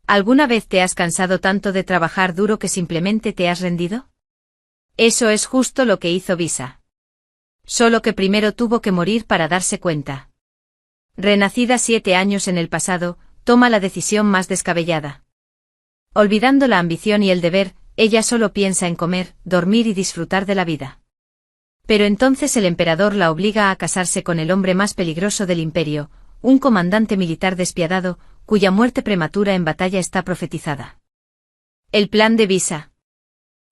¿Alguna vez te has cansado tanto de trabajar duro que simplemente te has rendido? Eso es justo lo que hizo Visa. Solo que primero tuvo que morir para darse cuenta. Renacida 7 años en el pasado, toma la decisión más descabellada. Olvidando la ambición y el deber, ella solo piensa en comer, dormir y disfrutar de la vida. Pero entonces el emperador la obliga a casarse con el hombre más peligroso del imperio, un comandante militar despiadado, cuya muerte prematura en batalla está profetizada. El plan de Visa.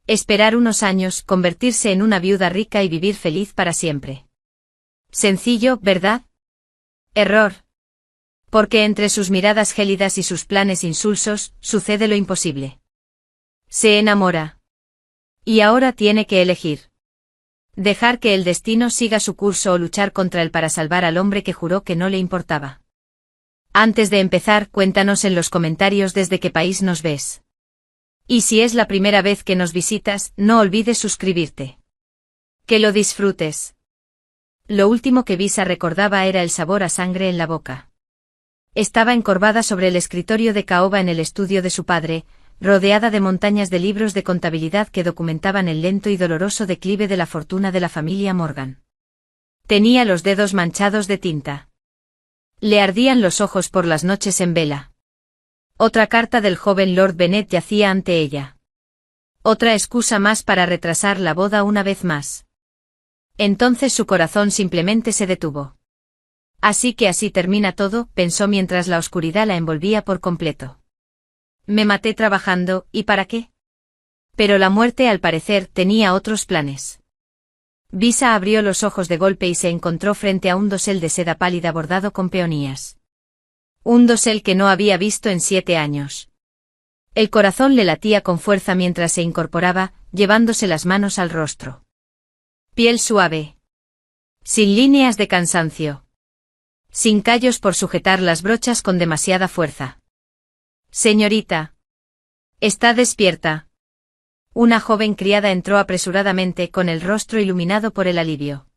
Esperar unos años, convertirse en una viuda rica y vivir feliz para siempre. Sencillo, ¿verdad? Error. Porque entre sus miradas gélidas y sus planes insulsos, sucede lo imposible. Se enamora. Y ahora tiene que elegir. Dejar que el destino siga su curso o luchar contra él para salvar al hombre que juró que no le importaba. Antes de empezar, cuéntanos en los comentarios desde qué país nos ves. Y si es la primera vez que nos visitas, no olvides suscribirte. Que lo disfrutes. Lo último que Visa recordaba era el sabor a sangre en la boca. Estaba encorvada sobre el escritorio de caoba en el estudio de su padre, rodeada de montañas de libros de contabilidad que documentaban el lento y doloroso declive de la fortuna de la familia Morgan. Tenía los dedos manchados de tinta. Le ardían los ojos por las noches en vela. Otra carta del joven Lord Bennet yacía ante ella. Otra excusa más para retrasar la boda una vez más. Entonces su corazón simplemente se detuvo. Así que así termina todo, pensó mientras la oscuridad la envolvía por completo. Me maté trabajando, ¿y para qué? Pero la muerte al parecer tenía otros planes. Visa abrió los ojos de golpe y se encontró frente a un dosel de seda pálida bordado con peonías. Un dosel que no había visto en 7 años. El corazón le latía con fuerza mientras se incorporaba, llevándose las manos al rostro. Piel suave. Sin líneas de cansancio. Sin callos por sujetar las brochas con demasiada fuerza. Señorita. ¿Está despierta? Una joven criada entró apresuradamente con el rostro iluminado por el alivio.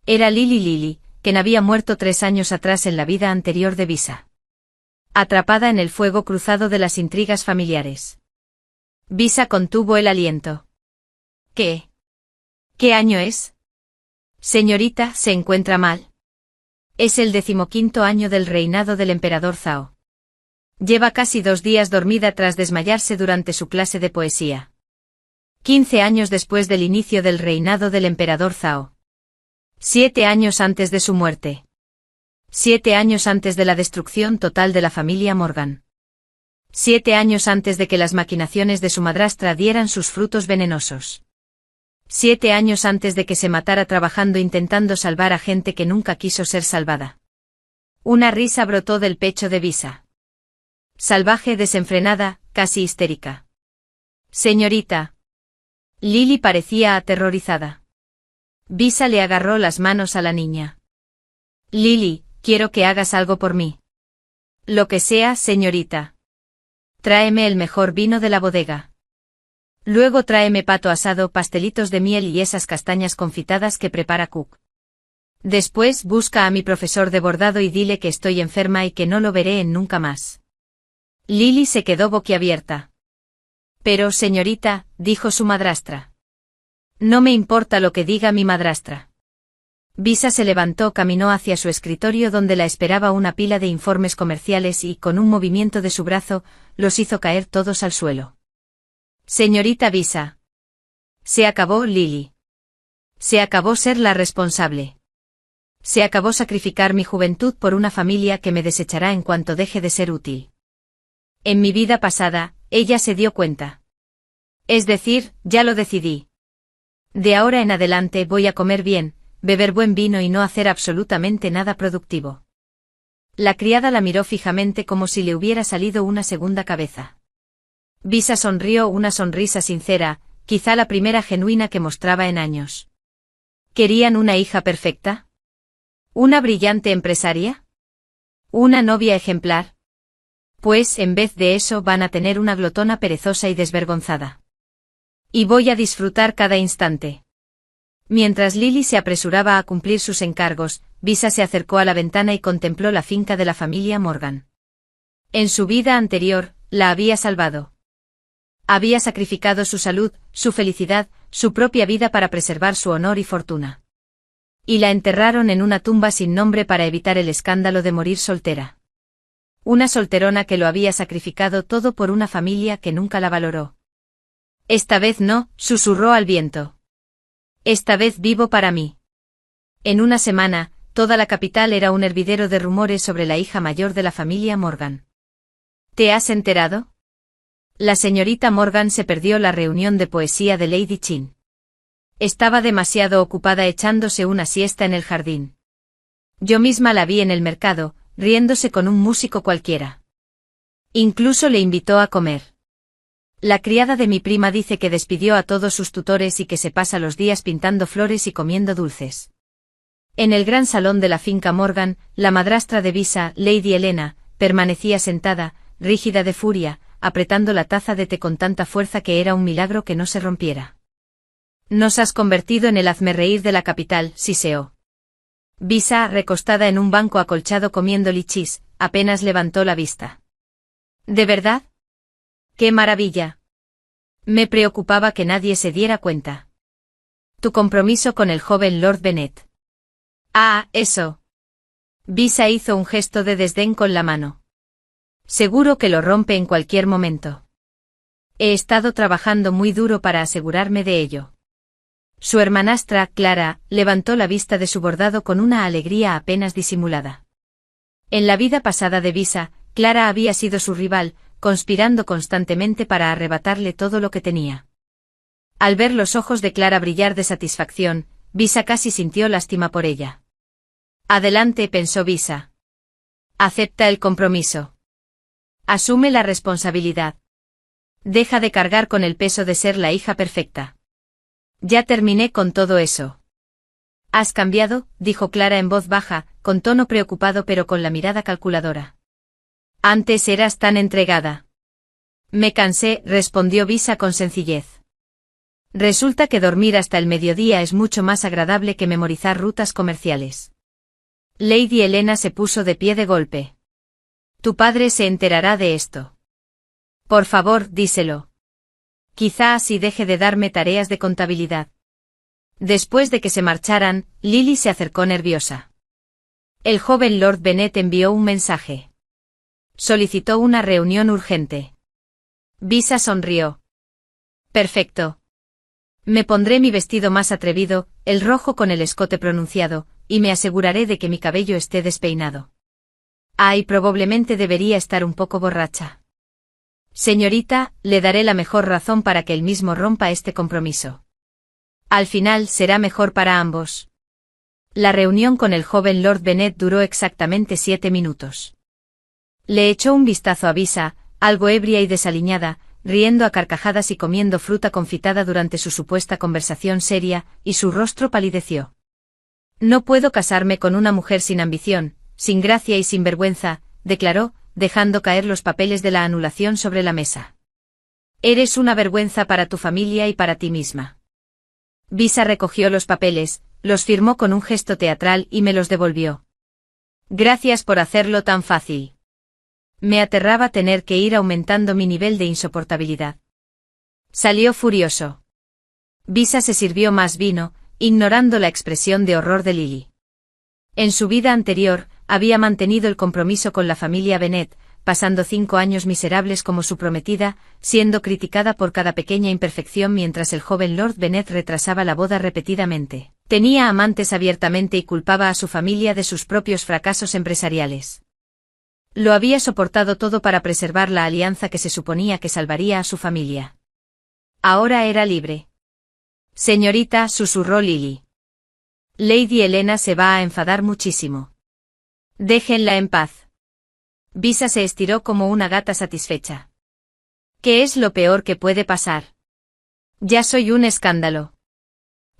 Era Lily, quien había muerto 3 años atrás en la vida anterior de Visa. Atrapada en el fuego cruzado de las intrigas familiares. Visa contuvo el aliento. ¿Qué? ¿Qué año es? Señorita, ¿se encuentra mal? Es el 15º año del reinado del emperador Zhao. Lleva casi 2 días dormida tras desmayarse durante su clase de poesía. 15 años después del inicio del reinado del emperador Zhao. 7 años antes de su muerte. 7 años antes de la destrucción total de la familia Morgan. 7 años antes de que las maquinaciones de su madrastra dieran sus frutos venenosos. 7 años antes de que se matara trabajando intentando salvar a gente que nunca quiso ser salvada. Una risa brotó del pecho de Visa. Salvaje, desenfrenada, casi histérica. Señorita. Lily parecía aterrorizada. Visa le agarró las manos a la niña. Lily, quiero que hagas algo por mí. Lo que sea, señorita. Tráeme el mejor vino de la bodega. Luego tráeme pato asado, pastelitos de miel y esas castañas confitadas que prepara Cook. Después busca a mi profesor de bordado y dile que estoy enferma y que no lo veré en nunca más. Lily se quedó boquiabierta. Pero, señorita, dijo su madrastra. No me importa lo que diga mi madrastra. Visa se levantó, caminó hacia su escritorio donde la esperaba una pila de informes comerciales y, con un movimiento de su brazo, los hizo caer todos al suelo. Señorita Visa. Se acabó, Lily. Se acabó ser la responsable. Se acabó sacrificar mi juventud por una familia que me desechará en cuanto deje de ser útil. En mi vida pasada, ella se dio cuenta. Es decir, ya lo decidí. De ahora en adelante voy a comer bien, beber buen vino y no hacer absolutamente nada productivo. La criada la miró fijamente como si le hubiera salido una segunda cabeza. Visa sonrió una sonrisa sincera, quizá la primera genuina que mostraba en años. ¿Querían una hija perfecta? ¿Una brillante empresaria? ¿Una novia ejemplar? Pues, en vez de eso, van a tener una glotona perezosa y desvergonzada. Y voy a disfrutar cada instante. Mientras Lily se apresuraba a cumplir sus encargos, Visa se acercó a la ventana y contempló la finca de la familia Morgan. En su vida anterior, la había salvado. Había sacrificado su salud, su felicidad, su propia vida para preservar su honor y fortuna. Y la enterraron en una tumba sin nombre para evitar el escándalo de morir soltera. Una solterona que lo había sacrificado todo por una familia que nunca la valoró. Esta vez no, susurró al viento. Esta vez vivo para mí. En una semana, toda la capital era un hervidero de rumores sobre la hija mayor de la familia Morgan. ¿Te has enterado? La señorita Morgan se perdió la reunión de poesía de Lady Chin. Estaba demasiado ocupada echándose una siesta en el jardín. Yo misma la vi en el mercado, riéndose con un músico cualquiera. Incluso le invitó a comer. La criada de mi prima dice que despidió a todos sus tutores y que se pasa los días pintando flores y comiendo dulces. En el gran salón de la finca Morgan, la madrastra de Visa, Lady Helena, permanecía sentada, rígida de furia, apretando la taza de té con tanta fuerza que era un milagro que no se rompiera. Nos has convertido en el hazmerreír de la capital, siseó. Visa, recostada en un banco acolchado comiendo lichis, apenas levantó la vista. ¿De verdad? ¡Qué maravilla! Me preocupaba que nadie se diera cuenta. Tu compromiso con el joven Lord Bennet. Ah, eso. Visa hizo un gesto de desdén con la mano. Seguro que lo rompe en cualquier momento. He estado trabajando muy duro para asegurarme de ello. Su hermanastra, Clara, levantó la vista de su bordado con una alegría apenas disimulada. En la vida pasada de Visa, Clara había sido su rival, conspirando constantemente para arrebatarle todo lo que tenía. Al ver los ojos de Clara brillar de satisfacción, Visa casi sintió lástima por ella. Adelante, pensó Visa. Acepta el compromiso. Asume la responsabilidad. Deja de cargar con el peso de ser la hija perfecta. Ya terminé con todo eso. Has cambiado, dijo Clara en voz baja, con tono preocupado pero con la mirada calculadora. Antes eras tan entregada. Me cansé, respondió Visa con sencillez. Resulta que dormir hasta el mediodía es mucho más agradable que memorizar rutas comerciales. Lady Helena se puso de pie de golpe. Tu padre se enterará de esto. Por favor, díselo. Quizá así deje de darme tareas de contabilidad. Después de que se marcharan, Lily se acercó nerviosa. El joven Lord Bennet envió un mensaje. Solicitó una reunión urgente. Visa sonrió. Perfecto. Me pondré mi vestido más atrevido, el rojo con el escote pronunciado, y me aseguraré de que mi cabello esté despeinado. Ay, probablemente debería estar un poco borracha. Señorita, le daré la mejor razón para que él mismo rompa este compromiso. Al final será mejor para ambos. La reunión con el joven Lord Bennet duró exactamente 7 minutos. Le echó un vistazo a Visa, algo ebria y desaliñada, riendo a carcajadas y comiendo fruta confitada durante su supuesta conversación seria, y su rostro palideció. No puedo casarme con una mujer sin ambición, sin gracia y sin vergüenza, declaró, dejando caer los papeles de la anulación sobre la mesa. Eres una vergüenza para tu familia y para ti misma. Visa recogió los papeles, los firmó con un gesto teatral y me los devolvió. Gracias por hacerlo tan fácil. Me aterraba tener que ir aumentando mi nivel de insoportabilidad. Salió furioso. Visa se sirvió más vino, ignorando la expresión de horror de Lily. En su vida anterior, había mantenido el compromiso con la familia Bennet, pasando 5 años miserables como su prometida, siendo criticada por cada pequeña imperfección mientras el joven Lord Bennet retrasaba la boda repetidamente. Tenía amantes abiertamente y culpaba a su familia de sus propios fracasos empresariales. Lo había soportado todo para preservar la alianza que se suponía que salvaría a su familia. Ahora era libre. Señorita, susurró Lily. Lady Helena se va a enfadar muchísimo. Déjenla en paz. Visa se estiró como una gata satisfecha. ¿Qué es lo peor que puede pasar? Ya soy un escándalo.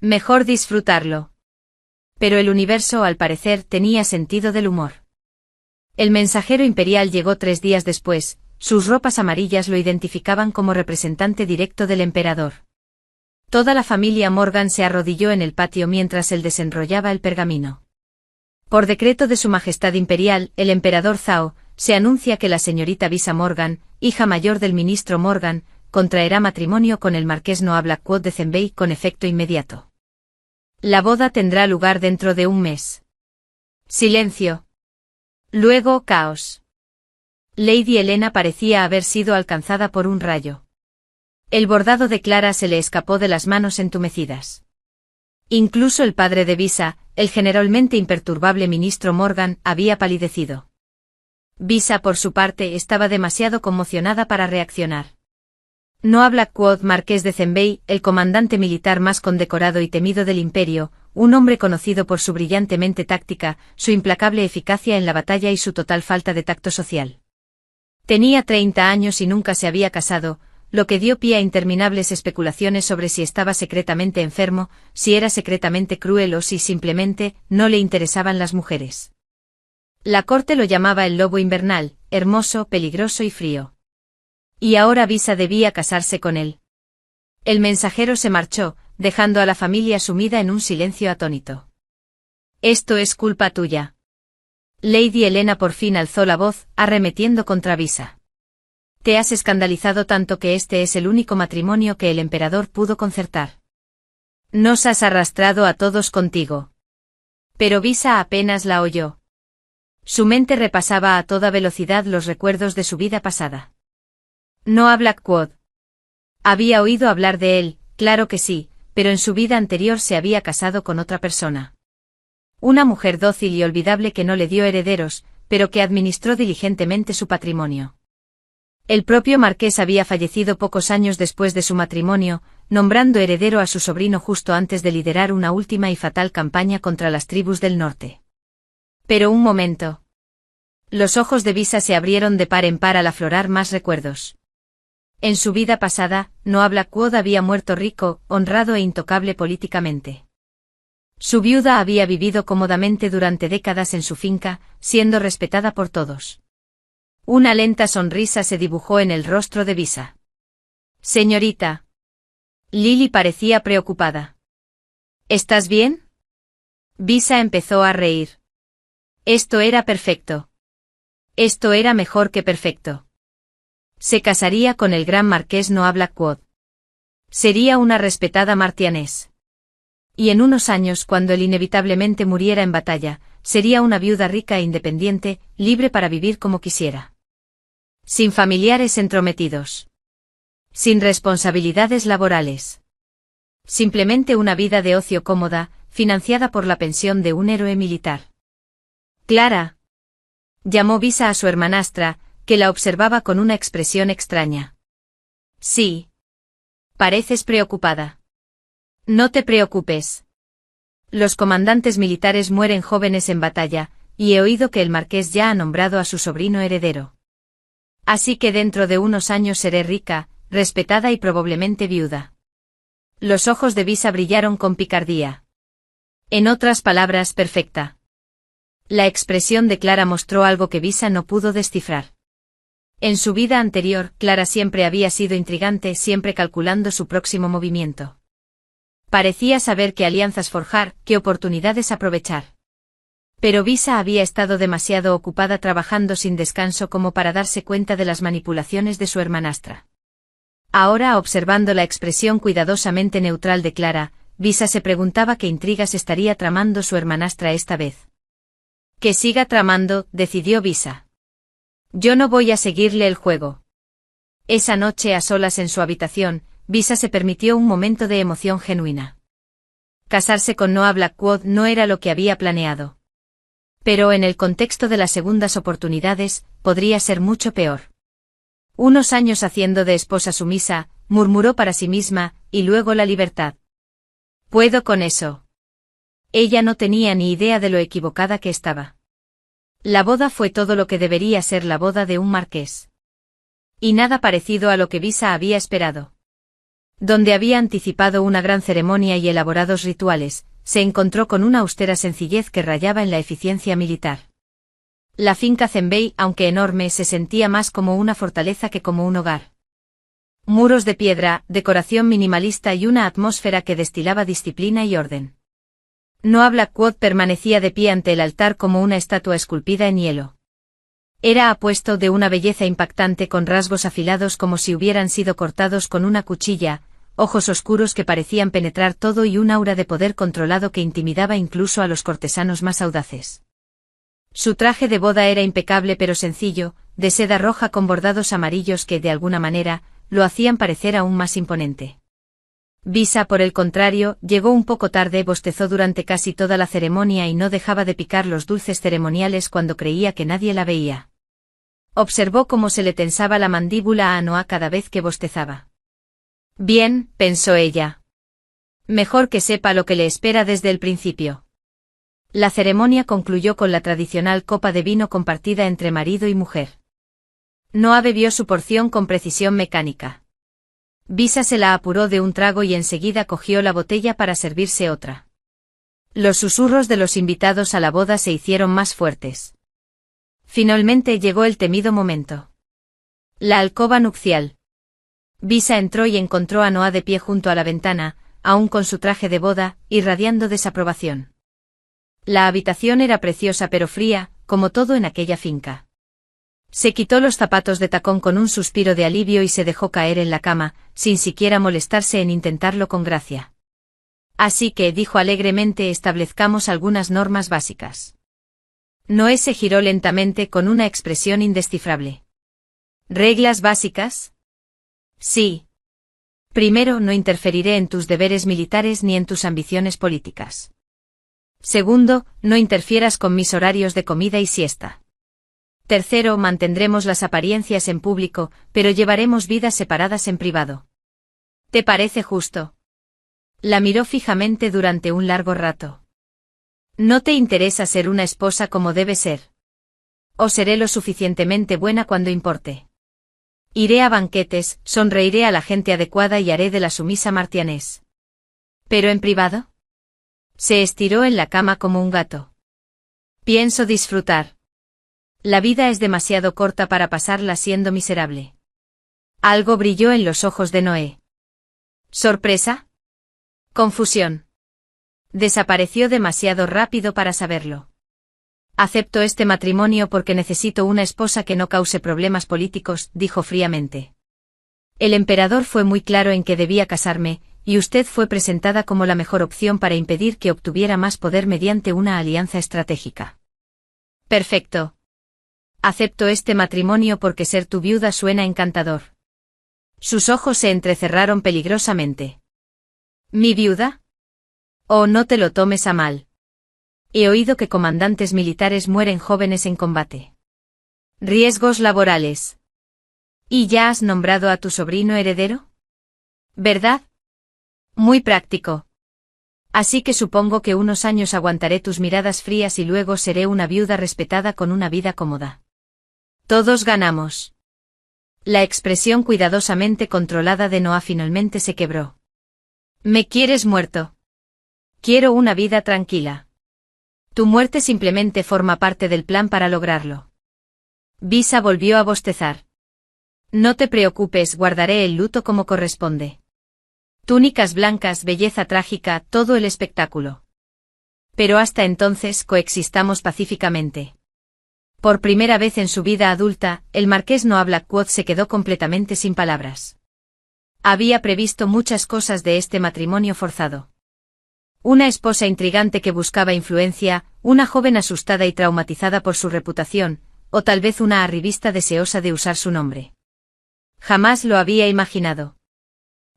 Mejor disfrutarlo. Pero el universo, al parecer, tenía sentido del humor. El mensajero imperial llegó 3 días después, sus ropas amarillas lo identificaban como representante directo del emperador. Toda la familia Morgan se arrodilló en el patio mientras él desenrollaba el pergamino. Por decreto de Su Majestad Imperial, el emperador Zhao, se anuncia que la señorita Visa Morgan, hija mayor del ministro Morgan, contraerá matrimonio con el marqués Noah Blackwood de Zenbey con efecto inmediato. La boda tendrá lugar dentro de un mes. Silencio. Luego caos. Lady Helena parecía haber sido alcanzada por un rayo. El bordado de Clara se le escapó de las manos entumecidas. Incluso el padre de Visa, el generalmente imperturbable ministro Morgan, había palidecido. Visa, por su parte, estaba demasiado conmocionada para reaccionar. Noah Blackwood, marqués de Zenbey, el comandante militar más condecorado y temido del imperio, un hombre conocido por su brillante mente táctica, su implacable eficacia en la batalla y su total falta de tacto social. Tenía 30 años y nunca se había casado, lo que dio pie a interminables especulaciones sobre si estaba secretamente enfermo, si era secretamente cruel o si simplemente no le interesaban las mujeres. La corte lo llamaba el lobo invernal, hermoso, peligroso y frío. Y ahora Visa debía casarse con él. El mensajero se marchó, dejando a la familia sumida en un silencio atónito. Esto es culpa tuya. Lady Helena por fin alzó la voz, arremetiendo contra Visa. Te has escandalizado tanto que este es el único matrimonio que el emperador pudo concertar. Nos has arrastrado a todos contigo. Pero Visa apenas la oyó. Su mente repasaba a toda velocidad los recuerdos de su vida pasada. Noah Blackwood. Había oído hablar de él, claro que sí, pero en su vida anterior se había casado con otra persona. Una mujer dócil y olvidable que no le dio herederos, pero que administró diligentemente su patrimonio. El propio marqués había fallecido pocos años después de su matrimonio, nombrando heredero a su sobrino justo antes de liderar una última y fatal campaña contra las tribus del norte. Pero un momento. Los ojos de Visa se abrieron de par en par al aflorar más recuerdos. En su vida pasada, Noah Blackwood había muerto rico, honrado e intocable políticamente. Su viuda había vivido cómodamente durante décadas en su finca, siendo respetada por todos. Una lenta sonrisa se dibujó en el rostro de Visa. Señorita. Lily parecía preocupada. ¿Estás bien? Visa empezó a reír. Esto era perfecto. Esto era mejor que perfecto. Se casaría con el gran marqués Noah Blackwood. Sería una respetada martianés. Y en unos años, cuando él inevitablemente muriera en batalla, sería una viuda rica e independiente, libre para vivir como quisiera. Sin familiares entrometidos. Sin responsabilidades laborales. Simplemente una vida de ocio cómoda, financiada por la pensión de un héroe militar. Clara. Llamó Visa a su hermanastra, que la observaba con una expresión extraña. Sí. Pareces preocupada. No te preocupes. Los comandantes militares mueren jóvenes en batalla, y he oído que el marqués ya ha nombrado a su sobrino heredero. Así que dentro de unos años seré rica, respetada y probablemente viuda. Los ojos de Visa brillaron con picardía. En otras palabras, perfecta. La expresión de Clara mostró algo que Visa no pudo descifrar. En su vida anterior, Clara siempre había sido intrigante, siempre calculando su próximo movimiento. Parecía saber qué alianzas forjar, qué oportunidades aprovechar. Pero Visa había estado demasiado ocupada trabajando sin descanso como para darse cuenta de las manipulaciones de su hermanastra. Ahora, observando la expresión cuidadosamente neutral de Clara, Visa se preguntaba qué intrigas estaría tramando su hermanastra esta vez. Que siga tramando, decidió Visa. Yo no voy a seguirle el juego. Esa noche a solas en su habitación, Visa se permitió un momento de emoción genuina. Casarse con Noah Blackwood no era lo que había planeado. Pero en el contexto de las segundas oportunidades, podría ser mucho peor. Unos años haciendo de esposa sumisa, murmuró para sí misma, y luego la libertad. Puedo con eso. Ella no tenía ni idea de lo equivocada que estaba. La boda fue todo lo que debería ser la boda de un marqués. Y nada parecido a lo que Visa había esperado. Donde había anticipado una gran ceremonia y elaborados rituales, se encontró con una austera sencillez que rayaba en la eficiencia militar. La finca Zenbey, aunque enorme, se sentía más como una fortaleza que como un hogar. Muros de piedra, decoración minimalista y una atmósfera que destilaba disciplina y orden. Noah Blackwood permanecía de pie ante el altar como una estatua esculpida en hielo. Era apuesto, de una belleza impactante, con rasgos afilados como si hubieran sido cortados con una cuchilla, ojos oscuros que parecían penetrar todo y un aura de poder controlado que intimidaba incluso a los cortesanos más audaces. Su traje de boda era impecable pero sencillo, de seda roja con bordados amarillos que, de alguna manera, lo hacían parecer aún más imponente. Visa, por el contrario, llegó un poco tarde, bostezó durante casi toda la ceremonia y no dejaba de picar los dulces ceremoniales cuando creía que nadie la veía. Observó cómo se le tensaba la mandíbula a Noah cada vez que bostezaba. Bien, pensó ella. Mejor que sepa lo que le espera desde el principio. La ceremonia concluyó con la tradicional copa de vino compartida entre marido y mujer. Noah bebió su porción con precisión mecánica. Visa se la apuró de un trago y enseguida cogió la botella para servirse otra. Los susurros de los invitados a la boda se hicieron más fuertes. Finalmente llegó el temido momento. La alcoba nupcial. Visa entró y encontró a Noah de pie junto a la ventana, aún con su traje de boda, irradiando desaprobación. La habitación era preciosa pero fría, como todo en aquella finca. Se quitó los zapatos de tacón con un suspiro de alivio y se dejó caer en la cama, sin siquiera molestarse en intentarlo con gracia. Así que, dijo alegremente, establezcamos algunas normas básicas. Noé se giró lentamente con una expresión indescifrable. ¿Reglas básicas? Sí. Primero, no interferiré en tus deberes militares ni en tus ambiciones políticas. Segundo, no interfieras con mis horarios de comida y siesta. Tercero, mantendremos las apariencias en público, pero llevaremos vidas separadas en privado. ¿Te parece justo? La miró fijamente durante un largo rato. ¿No te interesa ser una esposa como debe ser? ¿O seré lo suficientemente buena cuando importe? Iré a banquetes, sonreiré a la gente adecuada y haré de la sumisa martianés. ¿Pero en privado? Se estiró en la cama como un gato. Pienso disfrutar. La vida es demasiado corta para pasarla siendo miserable. Algo brilló en los ojos de Noé. ¿Sorpresa? Confusión. Desapareció demasiado rápido para saberlo. Acepto este matrimonio porque necesito una esposa que no cause problemas políticos, dijo fríamente. El emperador fue muy claro en que debía casarme, y usted fue presentada como la mejor opción para impedir que obtuviera más poder mediante una alianza estratégica. Perfecto. Acepto este matrimonio porque ser tu viuda suena encantador. Sus ojos se entrecerraron peligrosamente. ¿Mi viuda? Oh, no te lo tomes a mal. He oído que comandantes militares mueren jóvenes en combate. Riesgos laborales. ¿Y ya has nombrado a tu sobrino heredero? ¿Verdad? Muy práctico. Así que supongo que unos años aguantaré tus miradas frías y luego seré una viuda respetada con una vida cómoda. Todos ganamos. La expresión cuidadosamente controlada de Noah finalmente se quebró. ¿Me quieres muerto? Quiero una vida tranquila. Tu muerte simplemente forma parte del plan para lograrlo. Visa volvió a bostezar. No te preocupes, guardaré el luto como corresponde. Túnicas blancas, belleza trágica, todo el espectáculo. Pero hasta entonces coexistamos pacíficamente. Por primera vez en su vida adulta, el marqués Noah Blackwood se quedó completamente sin palabras. Había previsto muchas cosas de este matrimonio forzado. Una esposa intrigante que buscaba influencia, una joven asustada y traumatizada por su reputación, o tal vez una arribista deseosa de usar su nombre. Jamás lo había imaginado.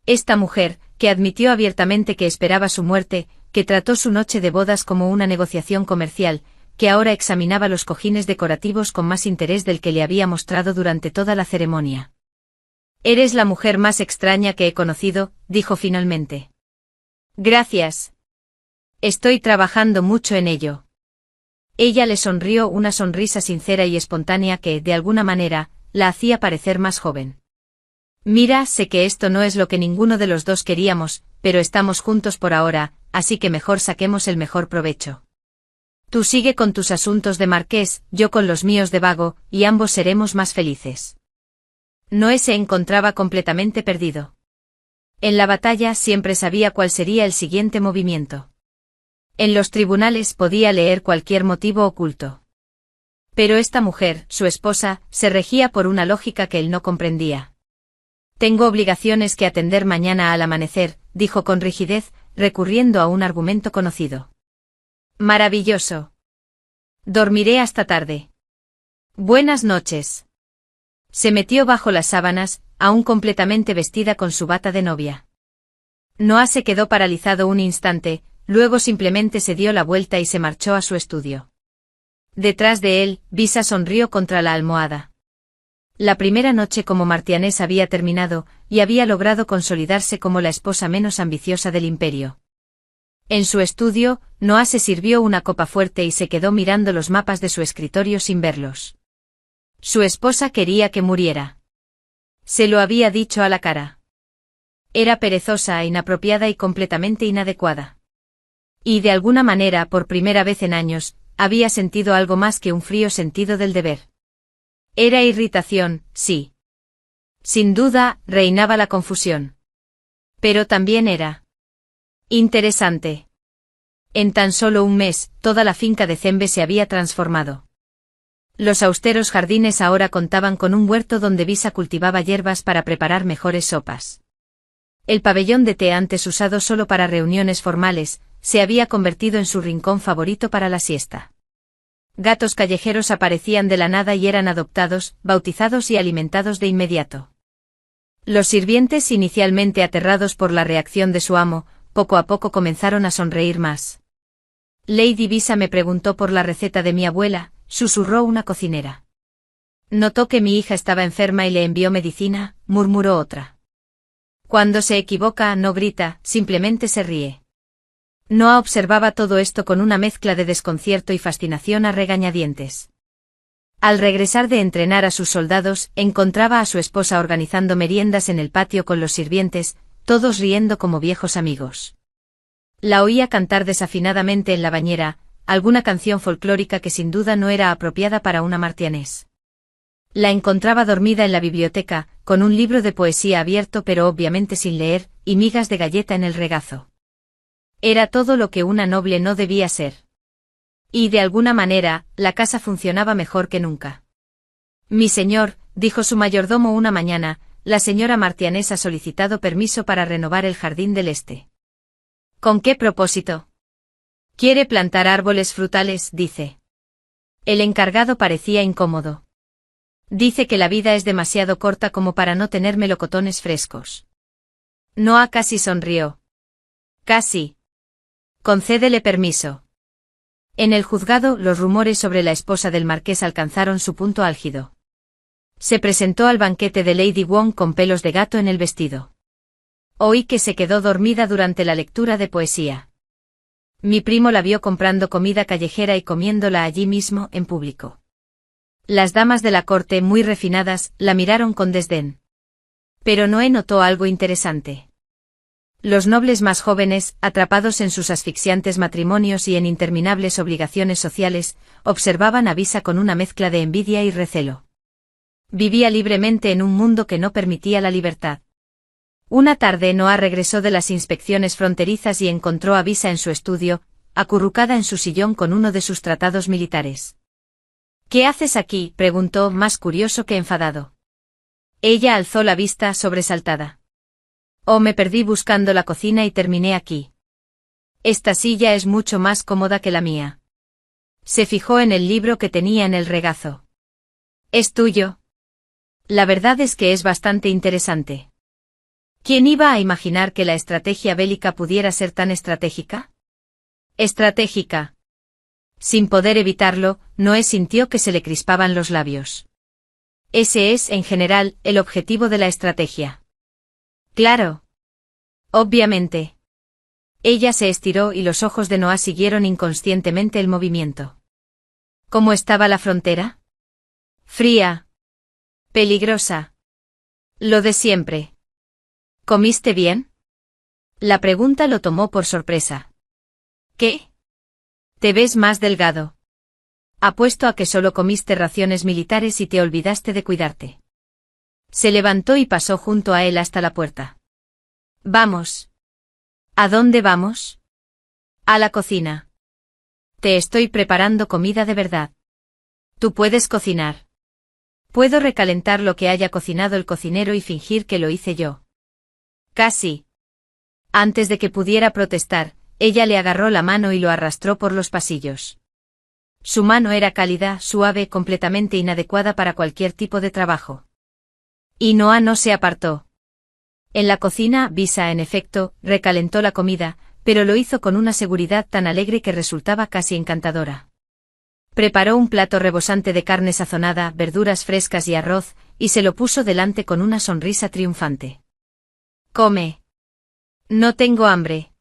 Esta mujer, que admitió abiertamente que esperaba su muerte, que trató su noche de bodas como una negociación comercial, que ahora examinaba los cojines decorativos con más interés del que le había mostrado durante toda la ceremonia. Eres la mujer más extraña que he conocido, dijo finalmente. Gracias. Estoy trabajando mucho en ello. Ella le sonrió, una sonrisa sincera y espontánea que, de alguna manera, la hacía parecer más joven. Mira, sé que esto no es lo que ninguno de los dos queríamos, pero estamos juntos por ahora, así que mejor saquemos el mejor provecho. Tú sigue con tus asuntos de marqués, yo con los míos de vago, y ambos seremos más felices. Noé se encontraba completamente perdido. En la batalla siempre sabía cuál sería el siguiente movimiento. En los tribunales podía leer cualquier motivo oculto. Pero esta mujer, su esposa, se regía por una lógica que él no comprendía. Tengo obligaciones que atender mañana al amanecer, dijo con rigidez, recurriendo a un argumento conocido. Maravilloso. Dormiré hasta tarde. Buenas noches. Se metió bajo las sábanas, aún completamente vestida con su bata de novia. Noah se quedó paralizado un instante, luego simplemente se dio la vuelta y se marchó a su estudio. Detrás de él, Visa sonrió contra la almohada. La primera noche como martianés había terminado, y había logrado consolidarse como la esposa menos ambiciosa del imperio. En su estudio, Noah se sirvió una copa fuerte y se quedó mirando los mapas de su escritorio sin verlos. Su esposa quería que muriera. Se lo había dicho a la cara. Era perezosa, inapropiada y completamente inadecuada. Y de alguna manera, por primera vez en años, había sentido algo más que un frío sentido del deber. Era irritación, sí. Sin duda, reinaba la confusión. Pero también era interesante. En tan solo un mes, toda la finca de Zembe se había transformado. Los austeros jardines ahora contaban con un huerto donde Visa cultivaba hierbas para preparar mejores sopas. El pabellón de té antes usado solo para reuniones formales, se había convertido en su rincón favorito para la siesta. Gatos callejeros aparecían de la nada y eran adoptados, bautizados y alimentados de inmediato. Los sirvientes, inicialmente aterrados por la reacción de su amo, poco a poco comenzaron a sonreír más. Lady Visa me preguntó por la receta de mi abuela, susurró una cocinera. Notó que mi hija estaba enferma y le envió medicina, murmuró otra. Cuando se equivoca, no grita, simplemente se ríe. Noah observaba todo esto con una mezcla de desconcierto y fascinación a regañadientes. Al regresar de entrenar a sus soldados, encontraba a su esposa organizando meriendas en el patio con los sirvientes, todos riendo como viejos amigos. La oía cantar desafinadamente en la bañera, alguna canción folclórica que sin duda no era apropiada para una martianés. La encontraba dormida en la biblioteca, con un libro de poesía abierto pero obviamente sin leer, y migas de galleta en el regazo. Era todo lo que una noble no debía ser. Y de alguna manera, la casa funcionaba mejor que nunca. Mi señor, dijo su mayordomo una mañana, la señora martianés ha solicitado permiso para renovar el jardín del este. ¿Con qué propósito? Quiere plantar árboles frutales, dice. El encargado parecía incómodo. Dice que la vida es demasiado corta como para no tener melocotones frescos. Noah casi sonrió. Casi. Concédele permiso. En el juzgado, los rumores sobre la esposa del marqués alcanzaron su punto álgido. Se presentó al banquete de Lady Wong con pelos de gato en el vestido. Oí que se quedó dormida durante la lectura de poesía. Mi primo la vio comprando comida callejera y comiéndola allí mismo, en público. Las damas de la corte, muy refinadas, la miraron con desdén. Pero Noé notó algo interesante. Los nobles más jóvenes, atrapados en sus asfixiantes matrimonios y en interminables obligaciones sociales, observaban a Visa con una mezcla de envidia y recelo. Vivía libremente en un mundo que no permitía la libertad. Una tarde Noah regresó de las inspecciones fronterizas y encontró a Visa en su estudio, acurrucada en su sillón con uno de sus tratados militares. ¿Qué haces aquí?, preguntó, más curioso que enfadado. Ella alzó la vista, sobresaltada. Oh, me perdí buscando la cocina y terminé aquí. Esta silla es mucho más cómoda que la mía. Se fijó en el libro que tenía en el regazo. ¿Es tuyo? La verdad es que es bastante interesante. ¿Quién iba a imaginar que la estrategia bélica pudiera ser tan estratégica? Estratégica. Sin poder evitarlo, Noé sintió que se le crispaban los labios. Ese es, en general, el objetivo de la estrategia. Claro. Obviamente. Ella se estiró y los ojos de Noah siguieron inconscientemente el movimiento. ¿Cómo estaba la frontera? Fría. Peligrosa. Lo de siempre. ¿Comiste bien? La pregunta lo tomó por sorpresa. ¿Qué? Te ves más delgado. Apuesto a que solo comiste raciones militares y te olvidaste de cuidarte. Se levantó y pasó junto a él hasta la puerta. Vamos. ¿A dónde vamos? A la cocina. Te estoy preparando comida de verdad. Tú puedes cocinar. Puedo recalentar lo que haya cocinado el cocinero y fingir que lo hice yo. Casi. Antes de que pudiera protestar, ella le agarró la mano y lo arrastró por los pasillos. Su mano era cálida, suave, completamente inadecuada para cualquier tipo de trabajo. Y Noah no se apartó. En la cocina, Visa, en efecto, recalentó la comida, pero lo hizo con una seguridad tan alegre que resultaba casi encantadora. Preparó un plato rebosante de carne sazonada, verduras frescas y arroz, y se lo puso delante con una sonrisa triunfante. «Come. No tengo hambre».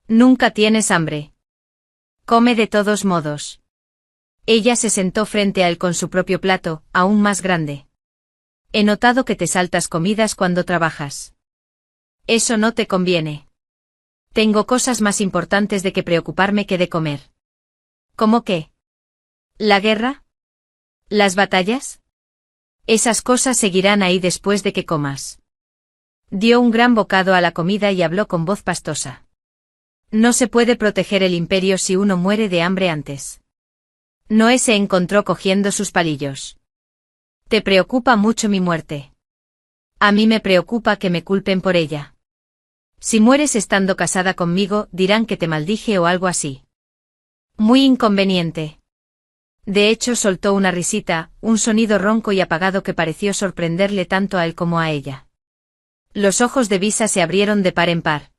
«Nunca tienes hambre. Come de todos modos». Ella se sentó frente a él con su propio plato, aún más grande. «He notado que te saltas comidas cuando trabajas. Eso no te conviene. Tengo cosas más importantes de que preocuparme que de comer». ¿Cómo qué? ¿La guerra? ¿Las batallas? Esas cosas seguirán ahí después de que comas. Dio un gran bocado a la comida y habló con voz pastosa. No se puede proteger el imperio si uno muere de hambre antes. Noé se encontró cogiendo sus palillos. Te preocupa mucho mi muerte. A mí me preocupa que me culpen por ella. Si mueres estando casada conmigo, dirán que te maldije o algo así. Muy inconveniente. De hecho, soltó una risita, un sonido ronco y apagado que pareció sorprenderle tanto a él como a ella. Los ojos de Visa se abrieron de par en par.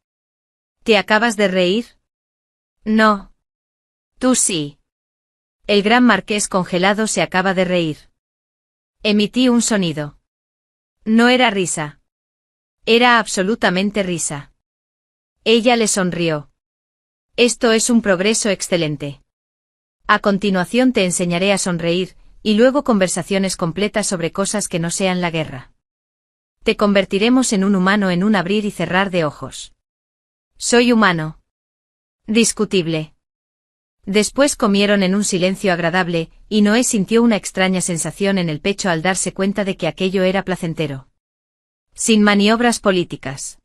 ¿Te acabas de reír? No. Tú sí. El gran marqués congelado se acaba de reír. Emití un sonido. No era risa. Era absolutamente risa. Ella le sonrió. Esto es un progreso excelente. A continuación te enseñaré a sonreír, y luego conversaciones completas sobre cosas que no sean la guerra. Te convertiremos en un humano en un abrir y cerrar de ojos. Soy humano. Discutible. Después comieron en un silencio agradable, y Noé sintió una extraña sensación en el pecho al darse cuenta de que aquello era placentero. Sin maniobras políticas.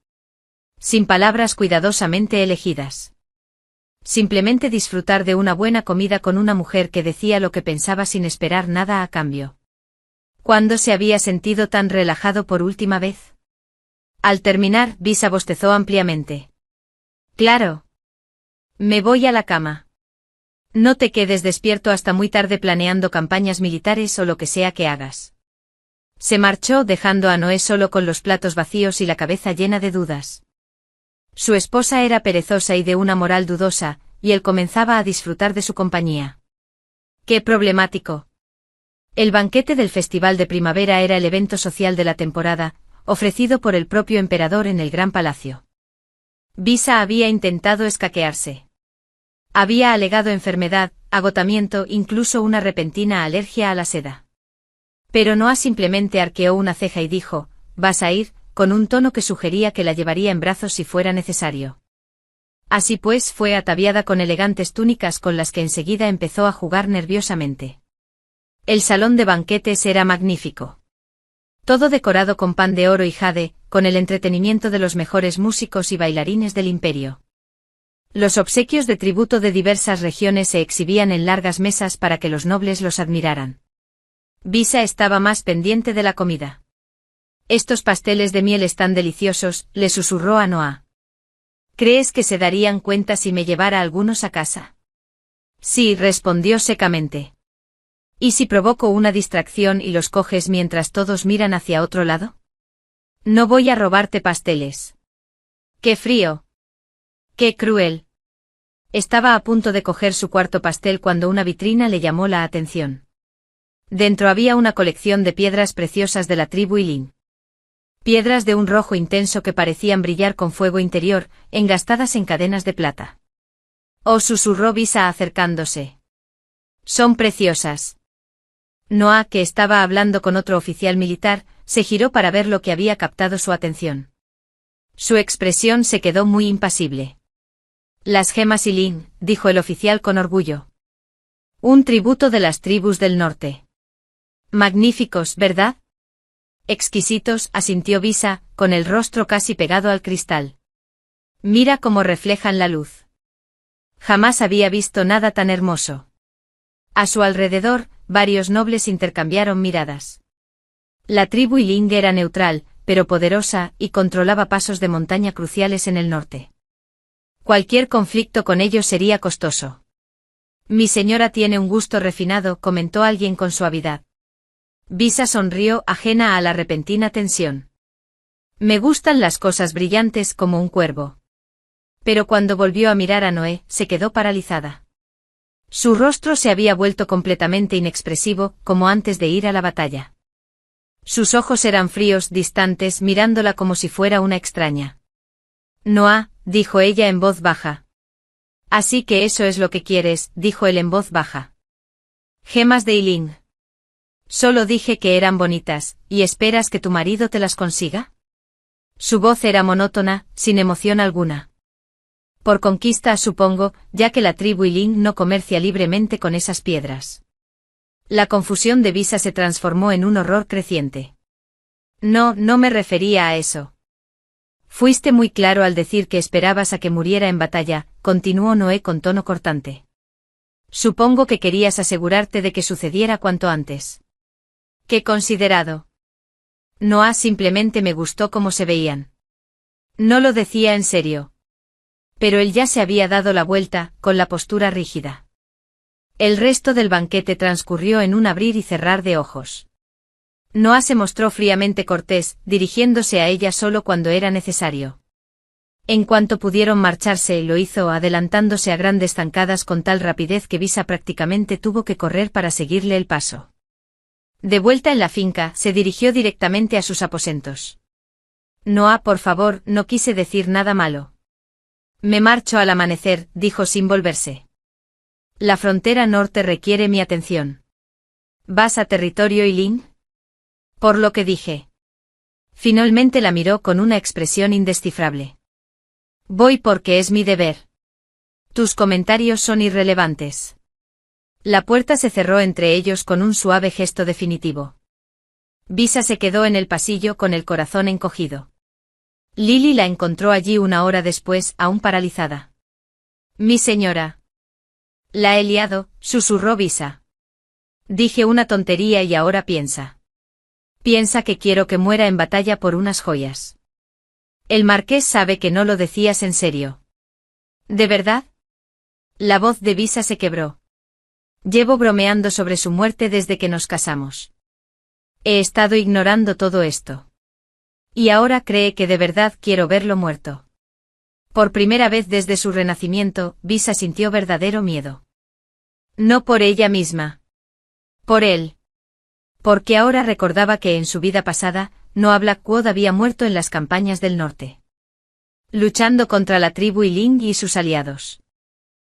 Sin palabras cuidadosamente elegidas. Simplemente disfrutar de una buena comida con una mujer que decía lo que pensaba sin esperar nada a cambio. ¿Cuándo se había sentido tan relajado por última vez? Al terminar, Visa bostezó ampliamente. Claro. Me voy a la cama. No te quedes despierto hasta muy tarde planeando campañas militares o lo que sea que hagas. Se marchó dejando a Noé solo con los platos vacíos y la cabeza llena de dudas. Su esposa era perezosa y de una moral dudosa, y él comenzaba a disfrutar de su compañía. ¡Qué problemático! El banquete del Festival de Primavera era el evento social de la temporada, ofrecido por el propio emperador en el Gran Palacio. Visa había intentado escaquearse. Había alegado enfermedad, agotamiento, incluso una repentina alergia a la seda. Pero Noah simplemente arqueó una ceja y dijo, «¿Vas a ir?», con un tono que sugería que la llevaría en brazos si fuera necesario. Así pues, fue ataviada con elegantes túnicas con las que enseguida empezó a jugar nerviosamente. El salón de banquetes era magnífico. Todo decorado con pan de oro y jade, con el entretenimiento de los mejores músicos y bailarines del imperio. Los obsequios de tributo de diversas regiones se exhibían en largas mesas para que los nobles los admiraran. Visa estaba más pendiente de la comida. «Estos pasteles de miel están deliciosos», le susurró a Noah. «¿Crees que se darían cuenta si me llevara algunos a casa?» «Sí», respondió secamente. «¿Y si provoco una distracción y los coges mientras todos miran hacia otro lado?» «No voy a robarte pasteles». «¡Qué frío! ¡Qué cruel!». Estaba a punto de coger su cuarto pastel cuando una vitrina le llamó la atención. Dentro había una colección de piedras preciosas de la tribu Ilin. Piedras de un rojo intenso que parecían brillar con fuego interior, engastadas en cadenas de plata. «Oh», susurró Visa acercándose. «Son preciosas». Noah, que estaba hablando con otro oficial militar, se giró para ver lo que había captado su atención. Su expresión se quedó muy impasible. «Las gemas Ilin», dijo el oficial con orgullo. «Un tributo de las tribus del norte. Magníficos, ¿verdad?» «Exquisitos», asintió Visa, con el rostro casi pegado al cristal. «Mira cómo reflejan la luz. Jamás había visto nada tan hermoso». A su alrededor, varios nobles intercambiaron miradas. La tribu Iling era neutral, pero poderosa, y controlaba pasos de montaña cruciales en el norte. Cualquier conflicto con ellos sería costoso. Mi señora tiene un gusto refinado, comentó alguien con suavidad. Visa sonrió, ajena a la repentina tensión. Me gustan las cosas brillantes como un cuervo. Pero cuando volvió a mirar a Noé, se quedó paralizada. Su rostro se había vuelto completamente inexpresivo, como antes de ir a la batalla. Sus ojos eran fríos, distantes, mirándola como si fuera una extraña. Noah, dijo ella en voz baja. Así que eso es lo que quieres, dijo él en voz baja. Gemas de Iling. Solo dije que eran bonitas, ¿y esperas que tu marido te las consiga? Su voz era monótona, sin emoción alguna. Por conquista, supongo, ya que la tribu Iling no comercia libremente con esas piedras. La confusión de Visa se transformó en un horror creciente. No, no me refería a eso. Fuiste muy claro al decir que esperabas a que muriera en batalla, continuó Noé con tono cortante. Supongo que querías asegurarte de que sucediera cuanto antes. ¡Qué considerado! Noah, simplemente me gustó cómo se veían. No lo decía en serio. Pero él ya se había dado la vuelta, con la postura rígida. El resto del banquete transcurrió en un abrir y cerrar de ojos. Noah se mostró fríamente cortés, dirigiéndose a ella solo cuando era necesario. En cuanto pudieron marcharse, lo hizo adelantándose a grandes zancadas con tal rapidez que Visa prácticamente tuvo que correr para seguirle el paso. De vuelta en la finca, se dirigió directamente a sus aposentos. Noah, por favor, no quise decir nada malo. Me marcho al amanecer, dijo sin volverse. La frontera norte requiere mi atención. ¿Vas a territorio Iling? Por lo que dije. Finalmente la miró con una expresión indescifrable. Voy porque es mi deber. Tus comentarios son irrelevantes. La puerta se cerró entre ellos con un suave gesto definitivo. Visa se quedó en el pasillo con el corazón encogido. Lily la encontró allí una hora después, aún paralizada. Mi señora. La he liado, susurró Visa. Dije una tontería y ahora piensa. Piensa que quiero que muera en batalla por unas joyas. El marqués sabe que no lo decías en serio. ¿De verdad? La voz de Visa se quebró. Llevo bromeando sobre su muerte desde que nos casamos. He estado ignorando todo esto. Y ahora cree que de verdad quiero verlo muerto. Por primera vez desde su renacimiento, Visa sintió verdadero miedo. No por ella misma. Por él. Porque ahora recordaba que en su vida pasada, Noah Blackwood había muerto en las campañas del norte. Luchando contra la tribu Iling y sus aliados.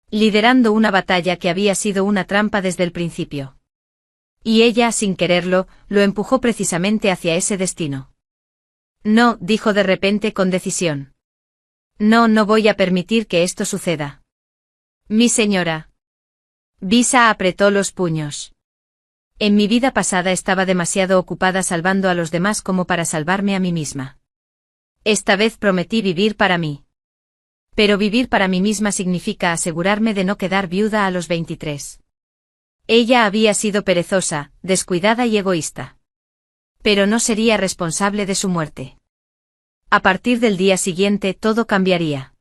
Liderando una batalla que había sido una trampa desde el principio. Y ella, sin quererlo, lo empujó precisamente hacia ese destino. No, dijo de repente con decisión. No, no voy a permitir que esto suceda. Mi señora. Visa apretó los puños. En mi vida pasada estaba demasiado ocupada salvando a los demás como para salvarme a mí misma. Esta vez prometí vivir para mí. Pero vivir para mí misma significa asegurarme de no quedar viuda a los 23. Ella había sido perezosa, descuidada y egoísta. Pero no sería responsable de su muerte. A partir del día siguiente todo cambiaría.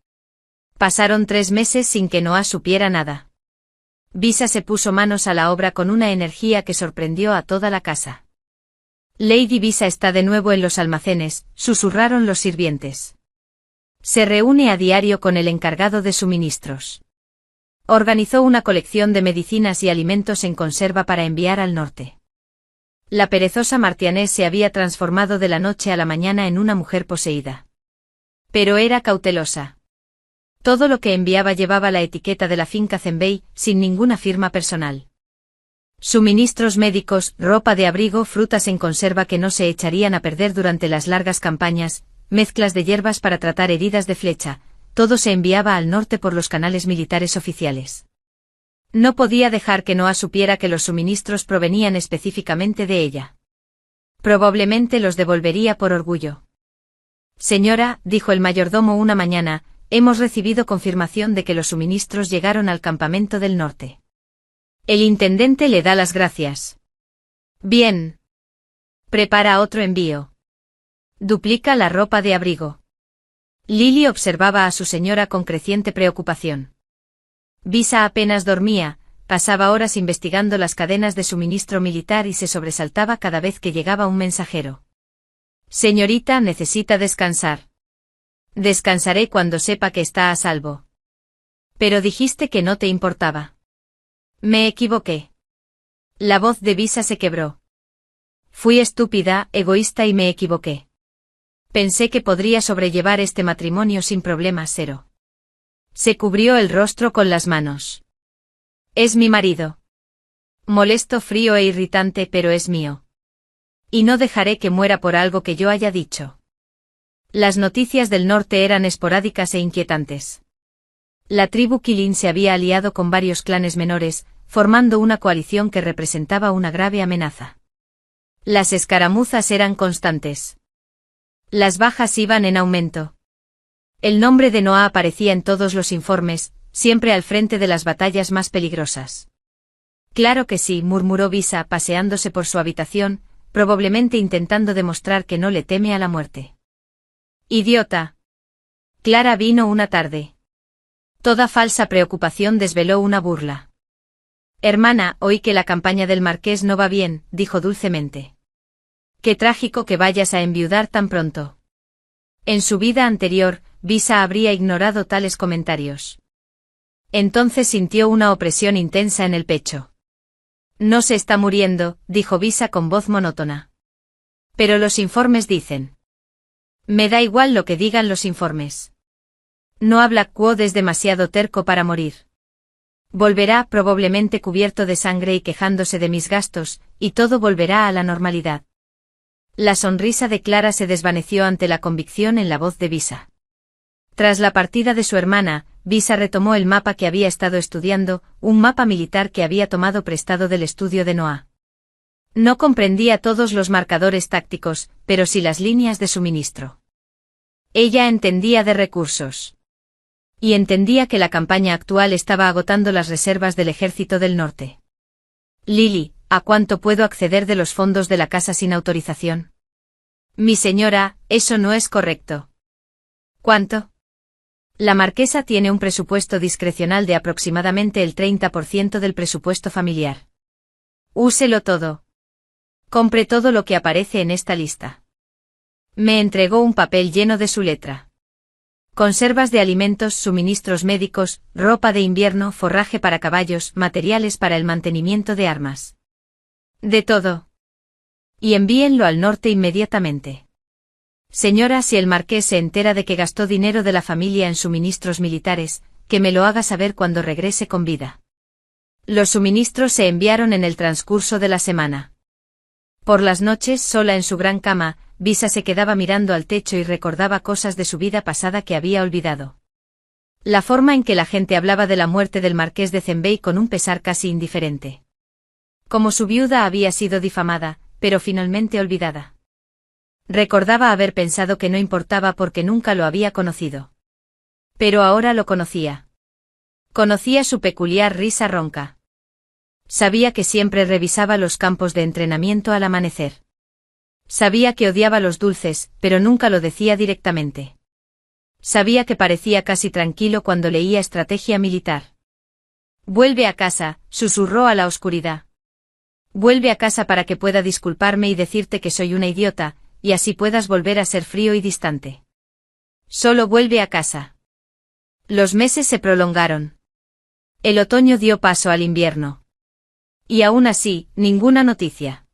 Pasaron 3 meses sin que Noah supiera nada. Visa se puso manos a la obra con una energía que sorprendió a toda la casa. Lady Visa está de nuevo en los almacenes, susurraron los sirvientes. Se reúne a diario con el encargado de suministros. Organizó una colección de medicinas y alimentos en conserva para enviar al norte. La perezosa Martianés se había transformado de la noche a la mañana en una mujer poseída. Pero era cautelosa. Todo lo que enviaba llevaba la etiqueta de la finca Zenbei, sin ninguna firma personal. Suministros médicos, ropa de abrigo, frutas en conserva que no se echarían a perder durante las largas campañas, mezclas de hierbas para tratar heridas de flecha, todo se enviaba al norte por los canales militares oficiales. No podía dejar que Noah supiera que los suministros provenían específicamente de ella. Probablemente los devolvería por orgullo. Señora, dijo el mayordomo una mañana, hemos recibido confirmación de que los suministros llegaron al campamento del norte. El intendente le da las gracias. Bien. Prepara otro envío. Duplica la ropa de abrigo. Lily observaba a su señora con creciente preocupación. Visa apenas dormía, pasaba horas investigando las cadenas de suministro militar y se sobresaltaba cada vez que llegaba un mensajero. Señorita, necesita descansar. Descansaré cuando sepa que está a salvo. Pero dijiste que no te importaba. Me equivoqué. La voz de Visa se quebró. Fui estúpida, egoísta y me equivoqué. Pensé que podría sobrellevar este matrimonio sin problemas cero. Se cubrió el rostro con las manos. Es mi marido. Molesto, frío e irritante, pero es mío. Y no dejaré que muera por algo que yo haya dicho. Las noticias del norte eran esporádicas e inquietantes. La tribu Kilin se había aliado con varios clanes menores, formando una coalición que representaba una grave amenaza. Las escaramuzas eran constantes. Las bajas iban en aumento. El nombre de Noah aparecía en todos los informes, siempre al frente de las batallas más peligrosas. Claro que sí, murmuró Visa paseándose por su habitación, probablemente intentando demostrar que no le teme a la muerte. Idiota. Clara vino una tarde. Toda falsa preocupación desveló una burla. Hermana, oí que la campaña del marqués no va bien, dijo dulcemente. Qué trágico que vayas a enviudar tan pronto. En su vida anterior, Visa habría ignorado tales comentarios. Entonces sintió una opresión intensa en el pecho. No se está muriendo, dijo Visa con voz monótona. Pero los informes dicen. Me da igual lo que digan los informes. No habla Quod es demasiado terco para morir. Volverá probablemente cubierto de sangre y quejándose de mis gastos, y todo volverá a la normalidad. La sonrisa de Clara se desvaneció ante la convicción en la voz de Visa. Tras la partida de su hermana, Visa retomó el mapa que había estado estudiando, un mapa militar que había tomado prestado del estudio de Noah. No comprendía todos los marcadores tácticos, pero sí las líneas de suministro. Ella entendía de recursos. Y entendía que la campaña actual estaba agotando las reservas del ejército del norte. Lily, ¿a cuánto puedo acceder de los fondos de la casa sin autorización? Mi señora, eso no es correcto. ¿Cuánto? La marquesa tiene un presupuesto discrecional de aproximadamente el 30% del presupuesto familiar. Úselo todo. Compre todo lo que aparece en esta lista. Me entregó un papel lleno de su letra. Conservas de alimentos, suministros médicos, ropa de invierno, forraje para caballos, materiales para el mantenimiento de armas. De todo. Y envíenlo al norte inmediatamente. Señora, si el marqués se entera de que gastó dinero de la familia en suministros militares, que me lo haga saber cuando regrese con vida. Los suministros se enviaron en el transcurso de la semana. Por las noches, sola en su gran cama, Visa se quedaba mirando al techo y recordaba cosas de su vida pasada que había olvidado. La forma en que la gente hablaba de la muerte del marqués de Zenbei con un pesar casi indiferente. Como su viuda había sido difamada, pero finalmente olvidada. Recordaba haber pensado que no importaba porque nunca lo había conocido. Pero ahora lo conocía. Conocía su peculiar risa ronca. Sabía que siempre revisaba los campos de entrenamiento al amanecer. Sabía que odiaba los dulces, pero nunca lo decía directamente. Sabía que parecía casi tranquilo cuando leía estrategia militar. Vuelve a casa, susurró a la oscuridad. Vuelve a casa para que pueda disculparme y decirte que soy una idiota, y así puedas volver a ser frío y distante. Solo vuelve a casa. Los meses se prolongaron. El otoño dio paso al invierno. Y aún así, ninguna noticia.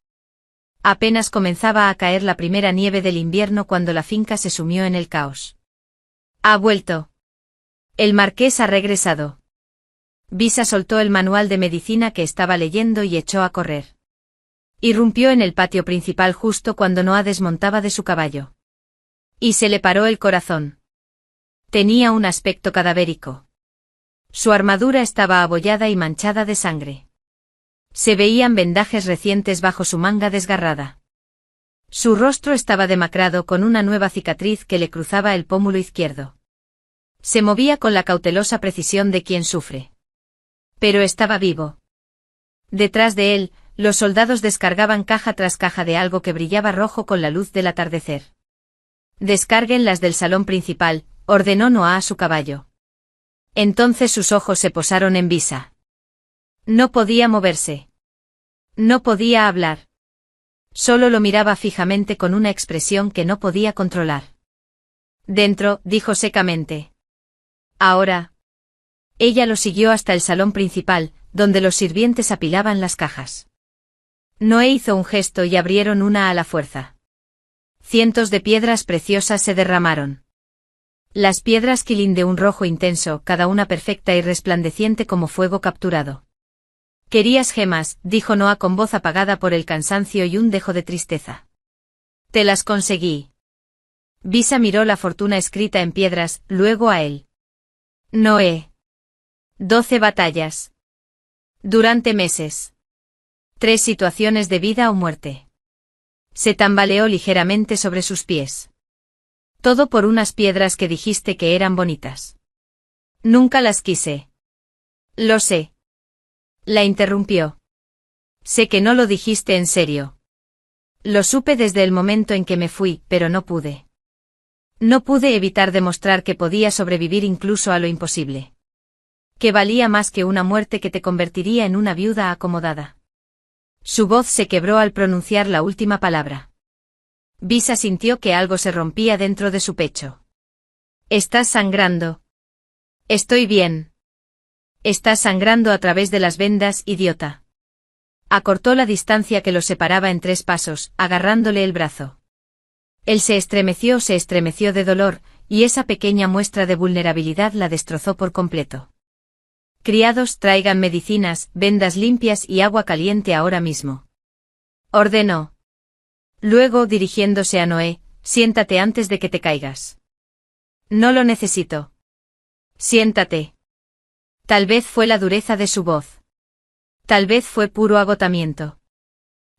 Apenas comenzaba a caer la primera nieve del invierno cuando la finca se sumió en el caos. Ha vuelto. El marqués ha regresado. Visa soltó el manual de medicina que estaba leyendo y echó a correr. Irrumpió en el patio principal justo cuando Noah desmontaba de su caballo. Y se le paró el corazón. Tenía un aspecto cadavérico. Su armadura estaba abollada y manchada de sangre. Se veían vendajes recientes bajo su manga desgarrada. Su rostro estaba demacrado con una nueva cicatriz que le cruzaba el pómulo izquierdo. Se movía con la cautelosa precisión de quien sufre. Pero estaba vivo. Detrás de él, los soldados descargaban caja tras caja de algo que brillaba rojo con la luz del atardecer. Descarguen las del salón principal, ordenó Noah a su caballo. Entonces sus ojos se posaron en Visa. No podía moverse. No podía hablar. Solo lo miraba fijamente con una expresión que no podía controlar. Dentro, dijo secamente. Ahora. Ella lo siguió hasta el salón principal, donde los sirvientes apilaban las cajas. Noé hizo un gesto y abrieron una a la fuerza. Cientos de piedras preciosas se derramaron. Las piedras quilín de un rojo intenso, cada una perfecta y resplandeciente como fuego capturado. Querías gemas, dijo Noah con voz apagada por el cansancio y un dejo de tristeza. Te las conseguí. Visa miró la fortuna escrita en piedras, luego a él. Noé. 12 batallas. Durante meses. 3 situaciones de vida o muerte. Se tambaleó ligeramente sobre sus pies. Todo por unas piedras que dijiste que eran bonitas. Nunca las quise. Lo sé. La interrumpió. Sé que no lo dijiste en serio. Lo supe desde el momento en que me fui, pero no pude. No pude evitar demostrar que podía sobrevivir incluso a lo imposible. Que valía más que una muerte que te convertiría en una viuda acomodada. Su voz se quebró al pronunciar la última palabra. Visa sintió que algo se rompía dentro de su pecho. Estás sangrando. Estoy bien. Estás sangrando a través de las vendas, idiota. Acortó la distancia que los separaba en 3 pasos, agarrándole el brazo. Él se estremeció de dolor, y esa pequeña muestra de vulnerabilidad la destrozó por completo. Criados, traigan medicinas, vendas limpias y agua caliente ahora mismo. Ordenó. Luego, dirigiéndose a Noé, siéntate antes de que te caigas. No lo necesito. Siéntate. Tal vez fue la dureza de su voz. Tal vez fue puro agotamiento.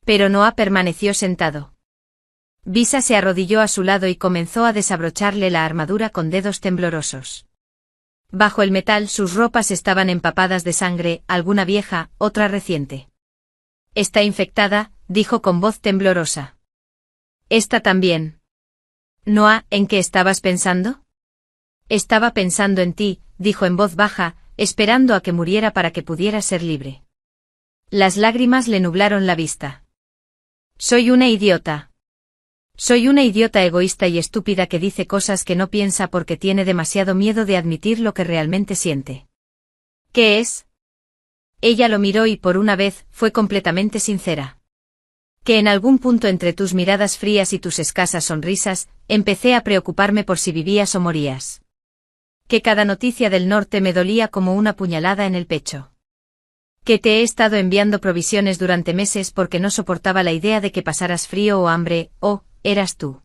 Pero Noah permaneció sentado. Visa se arrodilló a su lado y comenzó a desabrocharle la armadura con dedos temblorosos. Bajo el metal sus ropas estaban empapadas de sangre, alguna vieja, otra reciente. Está infectada, dijo con voz temblorosa. Esta también. Noah, ¿en qué estabas pensando? Estaba pensando en ti, dijo en voz baja, esperando a que muriera para que pudiera ser libre. Las lágrimas le nublaron la vista. Soy una idiota. Soy una idiota egoísta y estúpida que dice cosas que no piensa porque tiene demasiado miedo de admitir lo que realmente siente. ¿Qué es? Ella lo miró y por una vez fue completamente sincera. Que en algún punto entre tus miradas frías y tus escasas sonrisas, empecé a preocuparme por si vivías o morías. Que cada noticia del norte me dolía como una puñalada en el pecho. Que te he estado enviando provisiones durante meses porque no soportaba la idea de que pasaras frío o hambre, eras tú.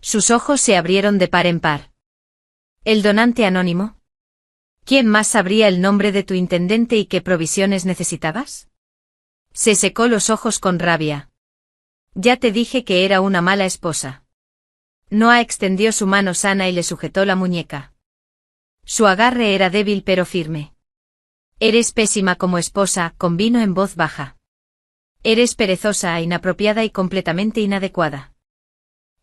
Sus ojos se abrieron de par en par. ¿El donante anónimo? ¿Quién más sabría el nombre de tu intendente y qué provisiones necesitabas? Se secó los ojos con rabia. Ya te dije que era una mala esposa. Noah extendió su mano sana y le sujetó la muñeca. Su agarre era débil pero firme. Eres pésima como esposa, convino en voz baja. Eres perezosa, inapropiada y completamente inadecuada.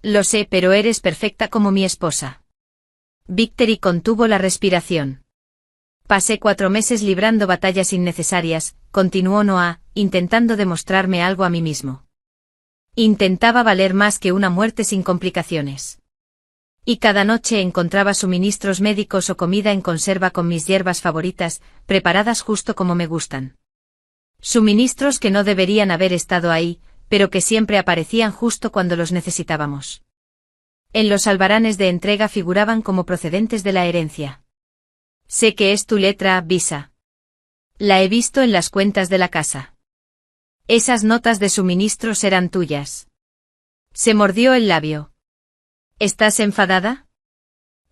Lo sé, pero eres perfecta como mi esposa. Victory contuvo la respiración. Pasé 4 meses librando batallas innecesarias, continuó Noah, intentando demostrarme algo a mí mismo. Intentaba valer más que una muerte sin complicaciones. Y cada noche encontraba suministros médicos o comida en conserva con mis hierbas favoritas, preparadas justo como me gustan. Suministros que no deberían haber estado ahí, pero que siempre aparecían justo cuando los necesitábamos. En los albaranes de entrega figuraban como procedentes de la herencia. Sé que es tu letra, Visa. La he visto en las cuentas de la casa. Esas notas de suministros eran tuyas. Se mordió el labio. ¿Estás enfadada?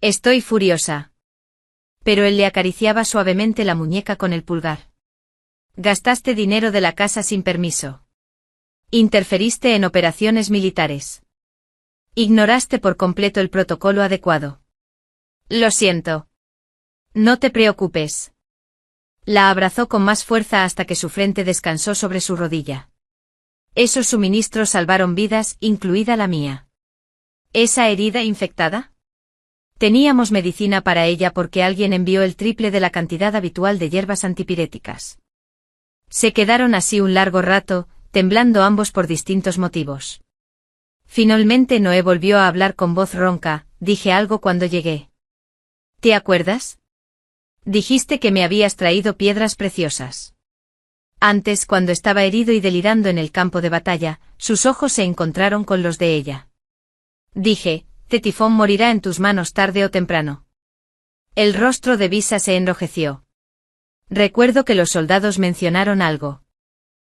Estoy furiosa. Pero él le acariciaba suavemente la muñeca con el pulgar. Gastaste dinero de la casa sin permiso. Interferiste en operaciones militares. Ignoraste por completo el protocolo adecuado. Lo siento. No te preocupes. La abrazó con más fuerza hasta que su frente descansó sobre su rodilla. Esos suministros salvaron vidas, incluida la mía. ¿Esa herida infectada? Teníamos medicina para ella porque alguien envió el triple de la cantidad habitual de hierbas antipiréticas. Se quedaron así un largo rato, temblando ambos por distintos motivos. Finalmente Noé volvió a hablar con voz ronca. Dije algo cuando llegué. ¿Te acuerdas? Dijiste que me habías traído piedras preciosas. Antes, cuando estaba herido y delirando en el campo de batalla, sus ojos se encontraron con los de ella. Dije, Tetifón morirá en tus manos tarde o temprano. El rostro de Visa se enrojeció. Recuerdo que los soldados mencionaron algo.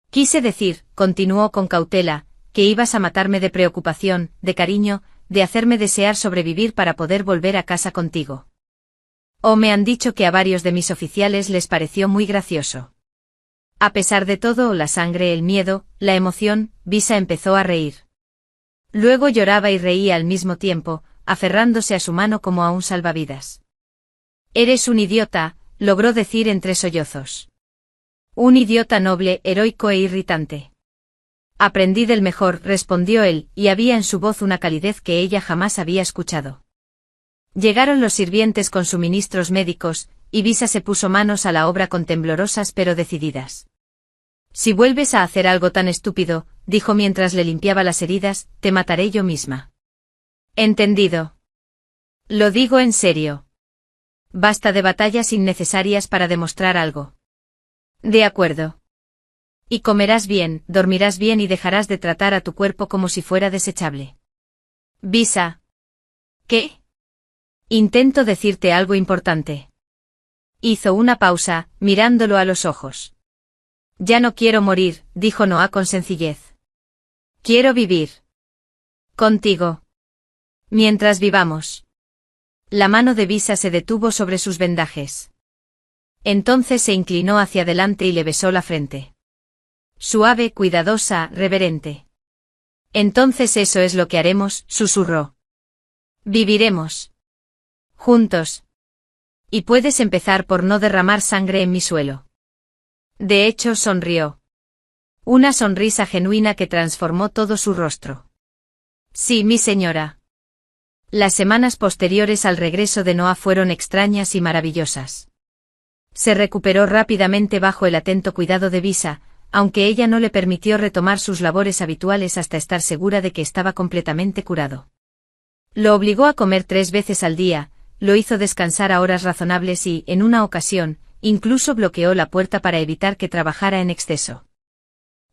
Quise decir, continuó con cautela, que ibas a matarme de preocupación, de cariño, de hacerme desear sobrevivir para poder volver a casa contigo. O me han dicho que a varios de mis oficiales les pareció muy gracioso. A pesar de todo, la sangre, el miedo, la emoción, Visa empezó a reír. Luego lloraba y reía al mismo tiempo, aferrándose a su mano como a un salvavidas. Eres un idiota, logró decir entre sollozos. Un idiota noble, heroico e irritante. Aprendí del mejor, respondió él, y había en su voz una calidez que ella jamás había escuchado. Llegaron los sirvientes con suministros médicos, y Visa se puso manos a la obra con temblorosas pero decididas. Si vuelves a hacer algo tan estúpido, dijo mientras le limpiaba las heridas, te mataré yo misma. Entendido. Lo digo en serio. Basta de batallas innecesarias para demostrar algo. De acuerdo. Y comerás bien, dormirás bien y dejarás de tratar a tu cuerpo como si fuera desechable. Visa. ¿Qué? Intento decirte algo importante. Hizo una pausa, mirándolo a los ojos. Ya no quiero morir, dijo Noah con sencillez. Quiero vivir. Contigo. Mientras vivamos. La mano de Visa se detuvo sobre sus vendajes. Entonces se inclinó hacia adelante y le besó la frente. Suave, cuidadosa, reverente. Entonces eso es lo que haremos, susurró. Viviremos. Juntos. Y puedes empezar por no derramar sangre en mi suelo. De hecho, sonrió. Una sonrisa genuina que transformó todo su rostro. Sí, mi señora. Las semanas posteriores al regreso de Noah fueron extrañas y maravillosas. Se recuperó rápidamente bajo el atento cuidado de Visa, aunque ella no le permitió retomar sus labores habituales hasta estar segura de que estaba completamente curado. Lo obligó a comer 3 veces al día, lo hizo descansar a horas razonables y, en una ocasión, incluso bloqueó la puerta para evitar que trabajara en exceso.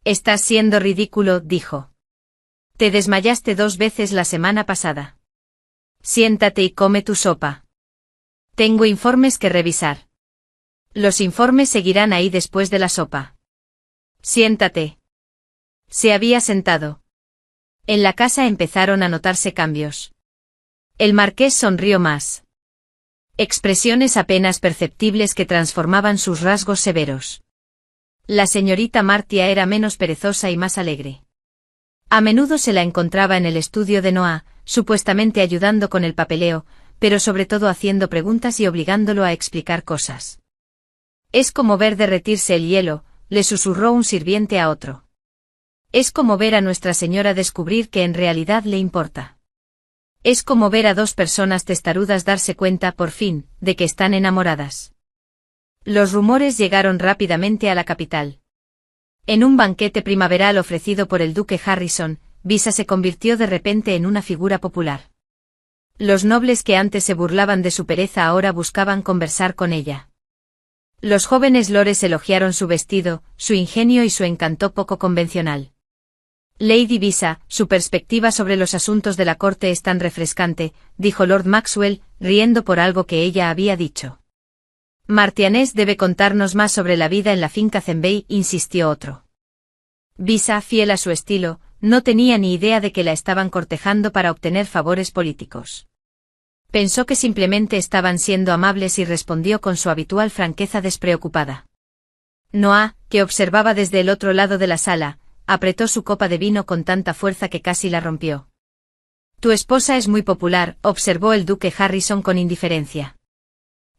Estás siendo ridículo, dijo. Te desmayaste 2 veces la semana pasada. Siéntate y come tu sopa. Tengo informes que revisar. Los informes seguirán ahí después de la sopa. Siéntate. Se había sentado. En la casa empezaron a notarse cambios. El marqués sonrió más. Expresiones apenas perceptibles que transformaban sus rasgos severos. La señorita Martia era menos perezosa y más alegre. A menudo se la encontraba en el estudio de Noah, supuestamente ayudando con el papeleo, pero sobre todo haciendo preguntas y obligándolo a explicar cosas. Es como ver derretirse el hielo, le susurró un sirviente a otro. Es como ver a Nuestra Señora descubrir que en realidad le importa. Es como ver a 2 personas testarudas darse cuenta, por fin, de que están enamoradas. Los rumores llegaron rápidamente a la capital. En un banquete primaveral ofrecido por el duque Harrison, Visa se convirtió de repente en una figura popular. Los nobles que antes se burlaban de su pereza ahora buscaban conversar con ella. Los jóvenes lores elogiaron su vestido, su ingenio y su encanto poco convencional. Lady Visa, su perspectiva sobre los asuntos de la corte es tan refrescante, dijo Lord Maxwell, riendo por algo que ella había dicho. Martianés debe contarnos más sobre la vida en la finca Zenbei, insistió otro. Visa, fiel a su estilo, no tenía ni idea de que la estaban cortejando para obtener favores políticos. Pensó que simplemente estaban siendo amables y respondió con su habitual franqueza despreocupada. Noah, que observaba desde el otro lado de la sala, apretó su copa de vino con tanta fuerza que casi la rompió. Tu esposa es muy popular, observó el duque Harrison con indiferencia.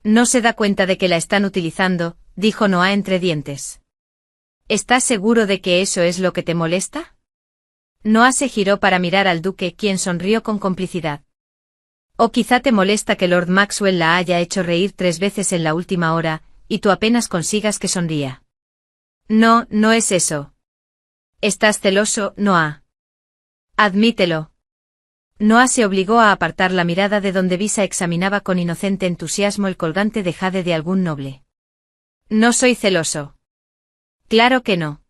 No se da cuenta de que la están utilizando, dijo Noah entre dientes. ¿Estás seguro de que eso es lo que te molesta? Noah se giró para mirar al duque, quien sonrió con complicidad. O quizá te molesta que Lord Maxwell la haya hecho reír 3 veces en la última hora, y tú apenas consigas que sonría. No, no es eso. Estás celoso, Noah. Admítelo. Noah se obligó a apartar la mirada de donde Visa examinaba con inocente entusiasmo el colgante de jade de algún noble. No soy celoso. Claro que no.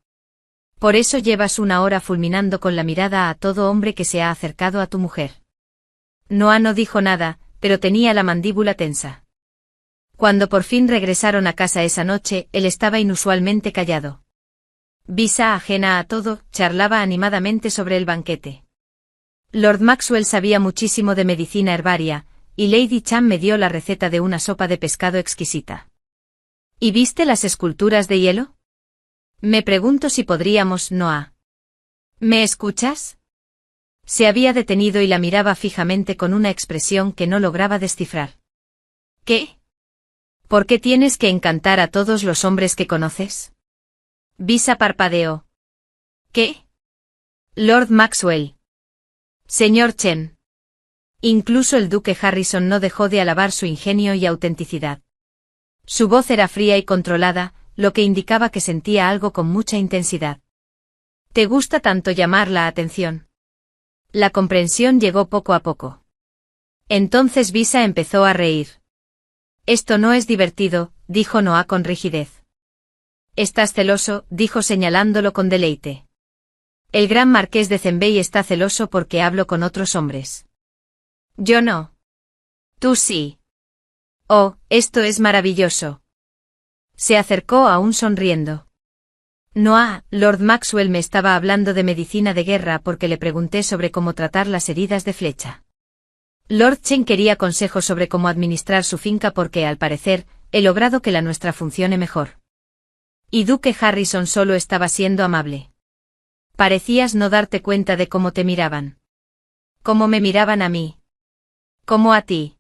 Por eso llevas 1 hora fulminando con la mirada a todo hombre que se ha acercado a tu mujer. Noah no dijo nada, pero tenía la mandíbula tensa. Cuando por fin regresaron a casa esa noche, él estaba inusualmente callado. Visa, ajena a todo, charlaba animadamente sobre el banquete. Lord Maxwell sabía muchísimo de medicina herbaria, y Lady Cham me dio la receta de una sopa de pescado exquisita. ¿Y viste las esculturas de hielo? Me pregunto si podríamos, Noah. ¿Me escuchas? Se había detenido y la miraba fijamente con una expresión que no lograba descifrar. ¿Qué? ¿Por qué tienes que encantar a todos los hombres que conoces? Visa parpadeó. ¿Qué? Lord Maxwell. Señor Chen. Incluso el duque Harrison no dejó de alabar su ingenio y autenticidad. Su voz era fría y controlada, lo que indicaba que sentía algo con mucha intensidad. ¿Te gusta tanto llamar la atención? La comprensión llegó poco a poco. Entonces Visa empezó a reír. Esto no es divertido, dijo Noah con rigidez. Estás celoso, dijo señalándolo con deleite. El gran marqués de Zenbei está celoso porque hablo con otros hombres. Yo no. Tú sí. Oh, esto es maravilloso. Se acercó aún sonriendo. Noah, Lord Maxwell me estaba hablando de medicina de guerra porque le pregunté sobre cómo tratar las heridas de flecha. Lord Chen quería consejos sobre cómo administrar su finca porque, al parecer, he logrado que la nuestra funcione mejor. Y Duque Harrison solo estaba siendo amable. Parecías no darte cuenta de cómo te miraban. Cómo me miraban a mí. Como a ti.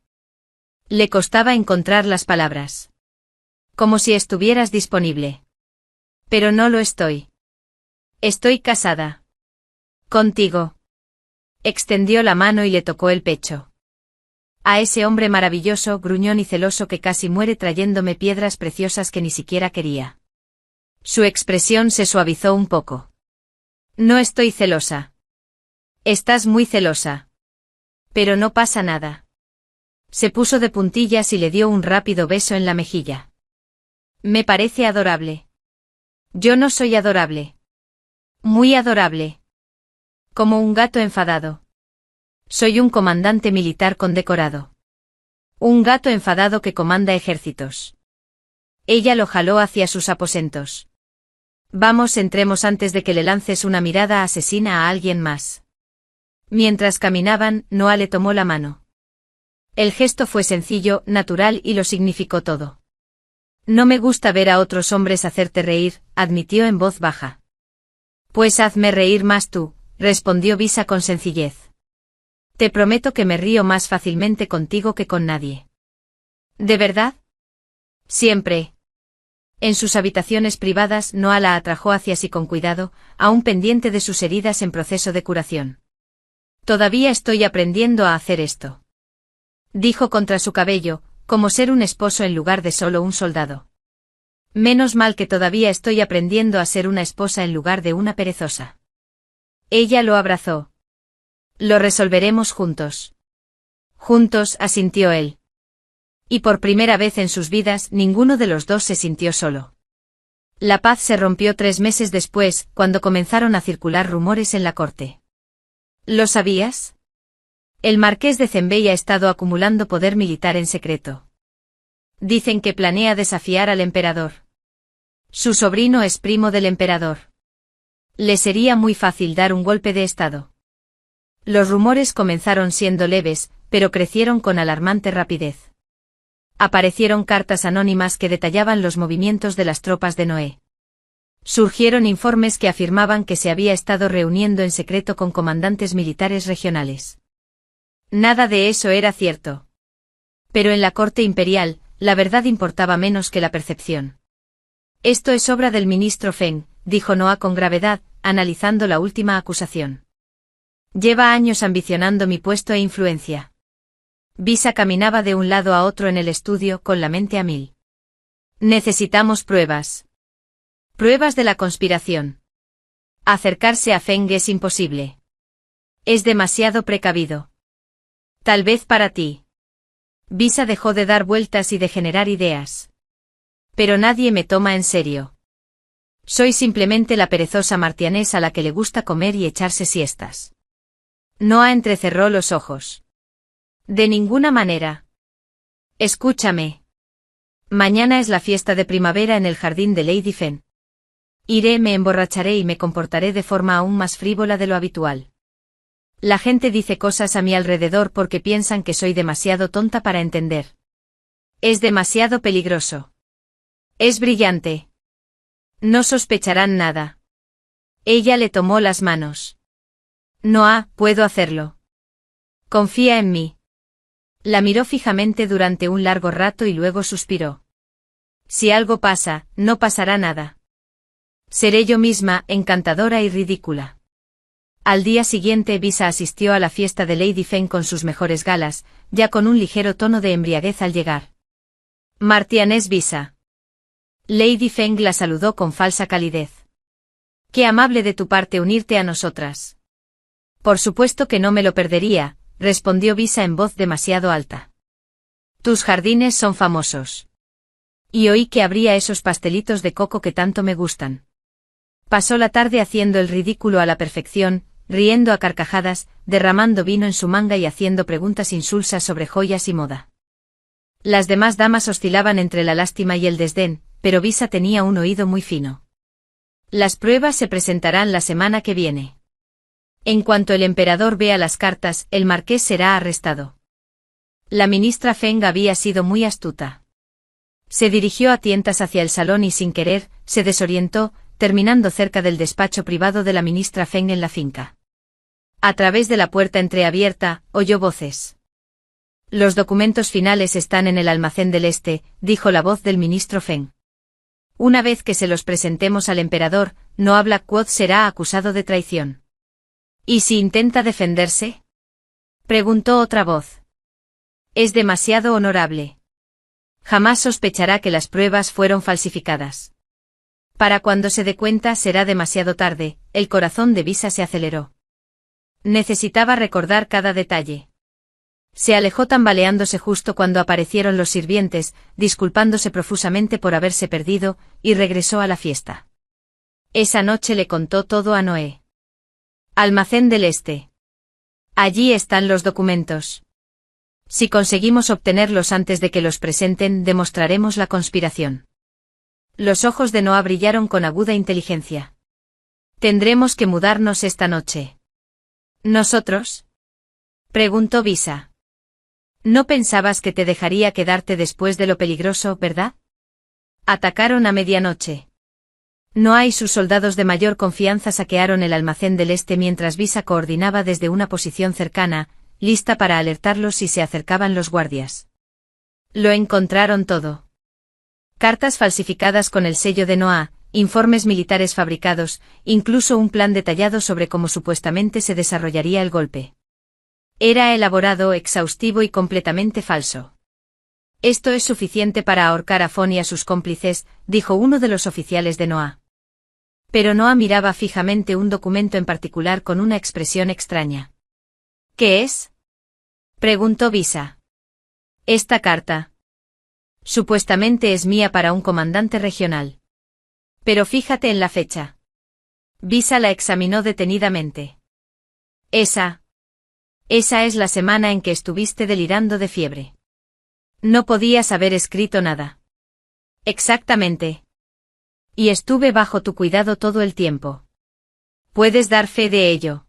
Le costaba encontrar las palabras. Como si estuvieras disponible. Pero no lo estoy. Estoy casada. Contigo. Extendió la mano y le tocó el pecho. A ese hombre maravilloso, gruñón y celoso que casi muere trayéndome piedras preciosas que ni siquiera quería. Su expresión se suavizó un poco. No estoy celosa. Estás muy celosa. Pero no pasa nada. Se puso de puntillas y le dio un rápido beso en la mejilla. Me parece adorable. Yo no soy adorable. Muy adorable. Como un gato enfadado. Soy un comandante militar condecorado. Un gato enfadado que comanda ejércitos. Ella lo jaló hacia sus aposentos. Vamos, entremos antes de que le lances una mirada asesina a alguien más. Mientras caminaban, Noah le tomó la mano. El gesto fue sencillo, natural y lo significó todo. No me gusta ver a otros hombres hacerte reír, admitió en voz baja. Pues hazme reír más tú, respondió Visa con sencillez. Te prometo que me río más fácilmente contigo que con nadie. ¿De verdad? Siempre. En sus habitaciones privadas, Noah la atrajo hacia sí con cuidado, aún pendiente de sus heridas en proceso de curación. Todavía estoy aprendiendo a hacer esto. Dijo contra su cabello, como ser un esposo en lugar de solo un soldado. Menos mal que todavía estoy aprendiendo a ser una esposa en lugar de una perezosa. Ella lo abrazó. Lo resolveremos juntos. Juntos, asintió él. Y por primera vez en sus vidas, ninguno de los dos se sintió solo. La paz se rompió 3 meses después, cuando comenzaron a circular rumores en la corte. ¿Lo sabías? El marqués de Zenbei ha estado acumulando poder militar en secreto. Dicen que planea desafiar al emperador. Su sobrino es primo del emperador. Le sería muy fácil dar un golpe de estado. Los rumores comenzaron siendo leves, pero crecieron con alarmante rapidez. Aparecieron cartas anónimas que detallaban los movimientos de las tropas de Noé. Surgieron informes que afirmaban que se había estado reuniendo en secreto con comandantes militares regionales. Nada de eso era cierto. Pero en la corte imperial, la verdad importaba menos que la percepción. Esto es obra del ministro Feng, dijo Noah con gravedad, analizando la última acusación. Lleva años ambicionando mi puesto e influencia. Visa caminaba de un lado a otro en el estudio con la mente a mil. Necesitamos pruebas. Pruebas de la conspiración. Acercarse a Feng es imposible. Es demasiado precavido. Tal vez para ti. Visa dejó de dar vueltas y de generar ideas. Pero nadie me toma en serio. Soy simplemente la perezosa martianés a la que le gusta comer y echarse siestas. Noah entrecerró los ojos. De ninguna manera. Escúchame. Mañana es la fiesta de primavera en el jardín de Lady Feng. Iré, me emborracharé y me comportaré de forma aún más frívola de lo habitual. La gente dice cosas a mi alrededor porque piensan que soy demasiado tonta para entender. Es demasiado peligroso. Es brillante. No sospecharán nada. Ella le tomó las manos. Noah, puedo hacerlo. Confía en mí. La miró fijamente durante un largo rato y luego suspiró. Si algo pasa, no pasará nada. Seré yo misma, encantadora y ridícula. Al día siguiente Visa asistió a la fiesta de Lady Feng con sus mejores galas, ya con un ligero tono de embriaguez al llegar. Martianés Visa. Lady Feng la saludó con falsa calidez. Qué amable de tu parte unirte a nosotras. Por supuesto que no me lo perdería, respondió Visa en voz demasiado alta. Tus jardines son famosos. Y oí que habría esos pastelitos de coco que tanto me gustan. Pasó la tarde haciendo el ridículo a la perfección, riendo a carcajadas, derramando vino en su manga y haciendo preguntas insulsas sobre joyas y moda. Las demás damas oscilaban entre la lástima y el desdén, pero Visa tenía un oído muy fino. Las pruebas se presentarán la semana que viene. En cuanto el emperador vea las cartas, el marqués será arrestado. La ministra Feng había sido muy astuta. Se dirigió a tientas hacia el salón y sin querer, se desorientó, terminando cerca del despacho privado de la ministra Feng en la finca. A través de la puerta entreabierta, oyó voces. Los documentos finales están en el almacén del este, dijo la voz del ministro Feng. Una vez que se los presentemos al emperador, Noah Blackwood será acusado de traición. ¿Y si intenta defenderse? Preguntó otra voz. Es demasiado honorable. Jamás sospechará que las pruebas fueron falsificadas. Para cuando se dé cuenta será demasiado tarde, el corazón de Visa se aceleró. Necesitaba recordar cada detalle. Se alejó tambaleándose justo cuando aparecieron los sirvientes, disculpándose profusamente por haberse perdido, y regresó a la fiesta. Esa noche le contó todo a Noé. Almacén del Este. Allí están los documentos. Si conseguimos obtenerlos antes de que los presenten, demostraremos la conspiración. Los ojos de Noah brillaron con aguda inteligencia. Tendremos que mudarnos esta noche. ¿Nosotros? Preguntó Visa. No pensabas que te dejaría quedarte después de lo peligroso, ¿verdad? Atacaron a medianoche. Noah y sus soldados de mayor confianza saquearon el almacén del este mientras Visa coordinaba desde una posición cercana, lista para alertarlos si se acercaban los guardias. Lo encontraron todo. Cartas falsificadas con el sello de Noah, informes militares fabricados, incluso un plan detallado sobre cómo supuestamente se desarrollaría el golpe. Era elaborado, exhaustivo y completamente falso. Esto es suficiente para ahorcar a Fon y a sus cómplices, dijo uno de los oficiales de Noah. Pero Noah miraba fijamente un documento en particular con una expresión extraña. ¿Qué es? Preguntó Visa. Esta carta. Supuestamente es mía para un comandante regional. Pero fíjate en la fecha. Visa la examinó detenidamente. Esa es la semana en que estuviste delirando de fiebre. No podías haber escrito nada. Exactamente. Y estuve bajo tu cuidado todo el tiempo. Puedes dar fe de ello.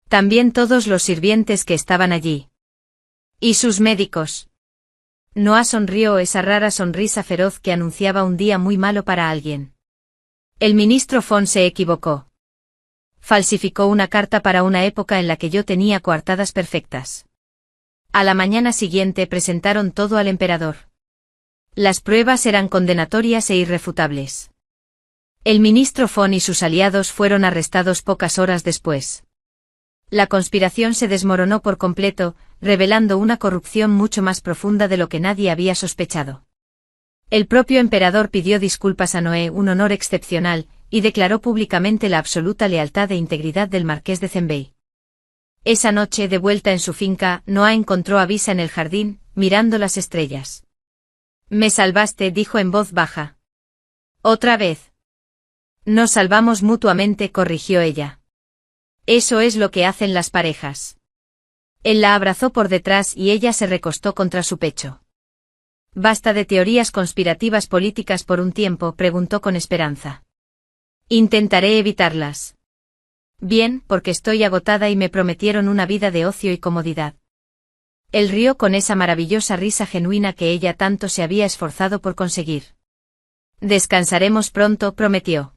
También todos los sirvientes que estaban allí. Y sus médicos. Noah sonrió esa rara sonrisa feroz que anunciaba un día muy malo para alguien. El ministro Fon se equivocó. Falsificó una carta para una época en la que yo tenía coartadas perfectas. A la mañana siguiente presentaron todo al emperador. Las pruebas eran condenatorias e irrefutables. El ministro Fon y sus aliados fueron arrestados pocas horas después. La conspiración se desmoronó por completo, revelando una corrupción mucho más profunda de lo que nadie había sospechado. El propio emperador pidió disculpas a Noé, un honor excepcional, y declaró públicamente la absoluta lealtad e integridad del marqués de Zenbei. Esa noche, de vuelta en su finca, Noah encontró a Visa en el jardín, mirando las estrellas. «Me salvaste», dijo en voz baja. «¿Otra vez?» «Nos salvamos mutuamente», corrigió ella. «Eso es lo que hacen las parejas». Él la abrazó por detrás y ella se recostó contra su pecho. «¿Basta de teorías conspirativas políticas por un tiempo?», preguntó con esperanza. «Intentaré evitarlas». «Bien, porque estoy agotada y me prometieron una vida de ocio y comodidad». Él rió con esa maravillosa risa genuina que ella tanto se había esforzado por conseguir. «Descansaremos pronto», prometió.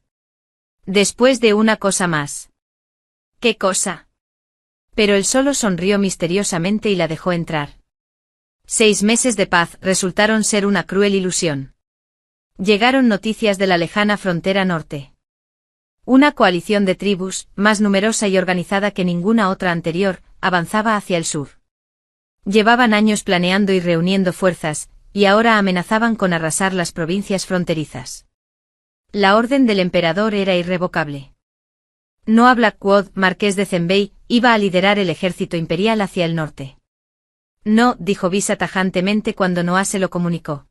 «Después de una cosa más». «¿Qué cosa?» Pero él solo sonrió misteriosamente y la dejó entrar. 6 meses de paz resultaron ser una cruel ilusión. Llegaron noticias de la lejana frontera norte. Una coalición de tribus, más numerosa y organizada que ninguna otra anterior, avanzaba hacia el sur. Llevaban años planeando y reuniendo fuerzas, y ahora amenazaban con arrasar las provincias fronterizas. La orden del emperador era irrevocable. Noah Blackwood, marqués de Zenbei, iba a liderar el ejército imperial hacia el norte. «No», dijo Visa tajantemente cuando Noah se lo comunicó.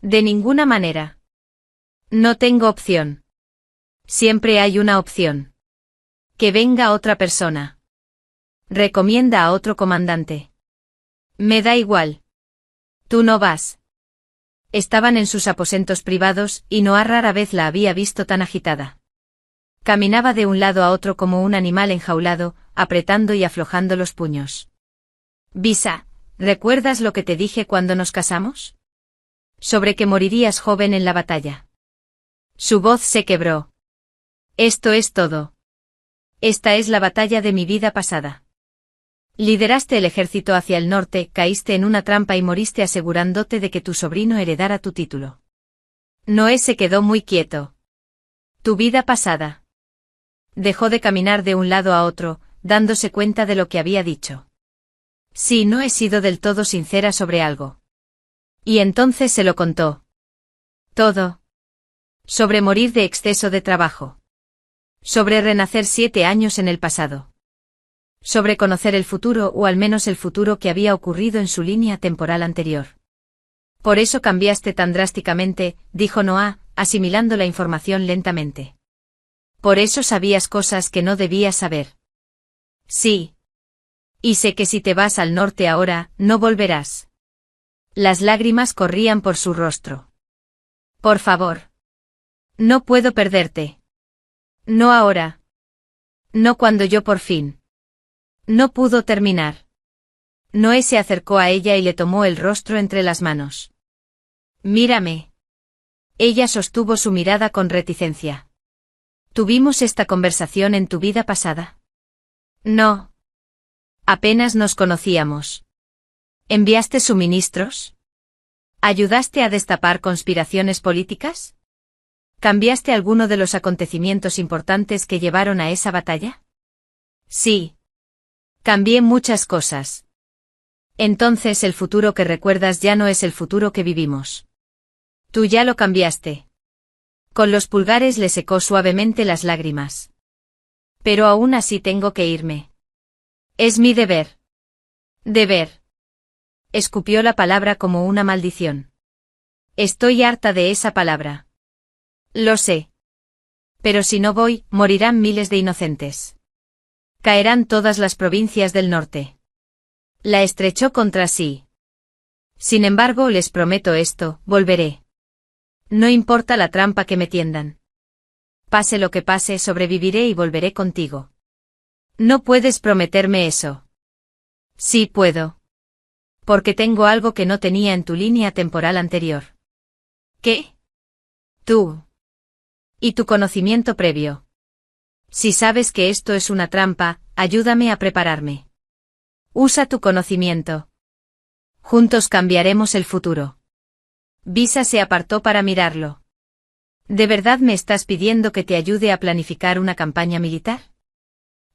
«De ninguna manera. No tengo opción. Siempre hay una opción. Que venga otra persona. Recomienda a otro comandante». «Me da igual. Tú no vas». Estaban en sus aposentos privados, y Noah rara vez la había visto tan agitada. Caminaba de un lado a otro como un animal enjaulado, apretando y aflojando los puños. «Visa, ¿recuerdas lo que te dije cuando nos casamos? Sobre que morirías joven en la batalla». Su voz se quebró. «Esto es todo. Esta es la batalla de mi vida pasada. Lideraste el ejército hacia el norte, caíste en una trampa y moriste asegurándote de que tu sobrino heredara tu título». Noé se quedó muy quieto. «Tu vida pasada». Dejó de caminar de un lado a otro, dándose cuenta de lo que había dicho. «Sí, no he sido del todo sincera sobre algo». Y entonces se lo contó. Todo. Sobre morir de exceso de trabajo. Sobre renacer 7 años en el pasado. Sobre conocer el futuro, o al menos el futuro que había ocurrido en su línea temporal anterior. «Por eso cambiaste tan drásticamente», dijo Noah, asimilando la información lentamente. «Por eso sabías cosas que no debías saber». «Sí. Y sé que si te vas al norte ahora, no volverás». Las lágrimas corrían por su rostro. «Por favor. No puedo perderte. No ahora. No cuando yo por fin». No pudo terminar. Noé se acercó a ella y le tomó el rostro entre las manos. «Mírame». Ella sostuvo su mirada con reticencia. ¿Tuvimos esta conversación en tu vida pasada? No. Apenas nos conocíamos. ¿Enviaste suministros? ¿Ayudaste a destapar conspiraciones políticas? ¿Cambiaste alguno de los acontecimientos importantes que llevaron a esa batalla? Sí. Cambié muchas cosas. Entonces el futuro que recuerdas ya no es el futuro que vivimos. Tú ya lo cambiaste. Con los pulgares le secó suavemente las lágrimas. Pero aún así tengo que irme. Es mi deber. Deber. Escupió la palabra como una maldición. Estoy harta de esa palabra. Lo sé. Pero si no voy, morirán miles de inocentes. Caerán todas las provincias del norte. La estrechó contra sí. Sin embargo, les prometo esto, volveré. No importa la trampa que me tiendan. Pase lo que pase, sobreviviré y volveré contigo. No puedes prometerme eso. Sí puedo. Porque tengo algo que no tenía en tu línea temporal anterior. ¿Qué? Tú. Y tu conocimiento previo. Si sabes que esto es una trampa, ayúdame a prepararme. Usa tu conocimiento. Juntos cambiaremos el futuro. Visa se apartó para mirarlo. ¿De verdad me estás pidiendo que te ayude a planificar una campaña militar?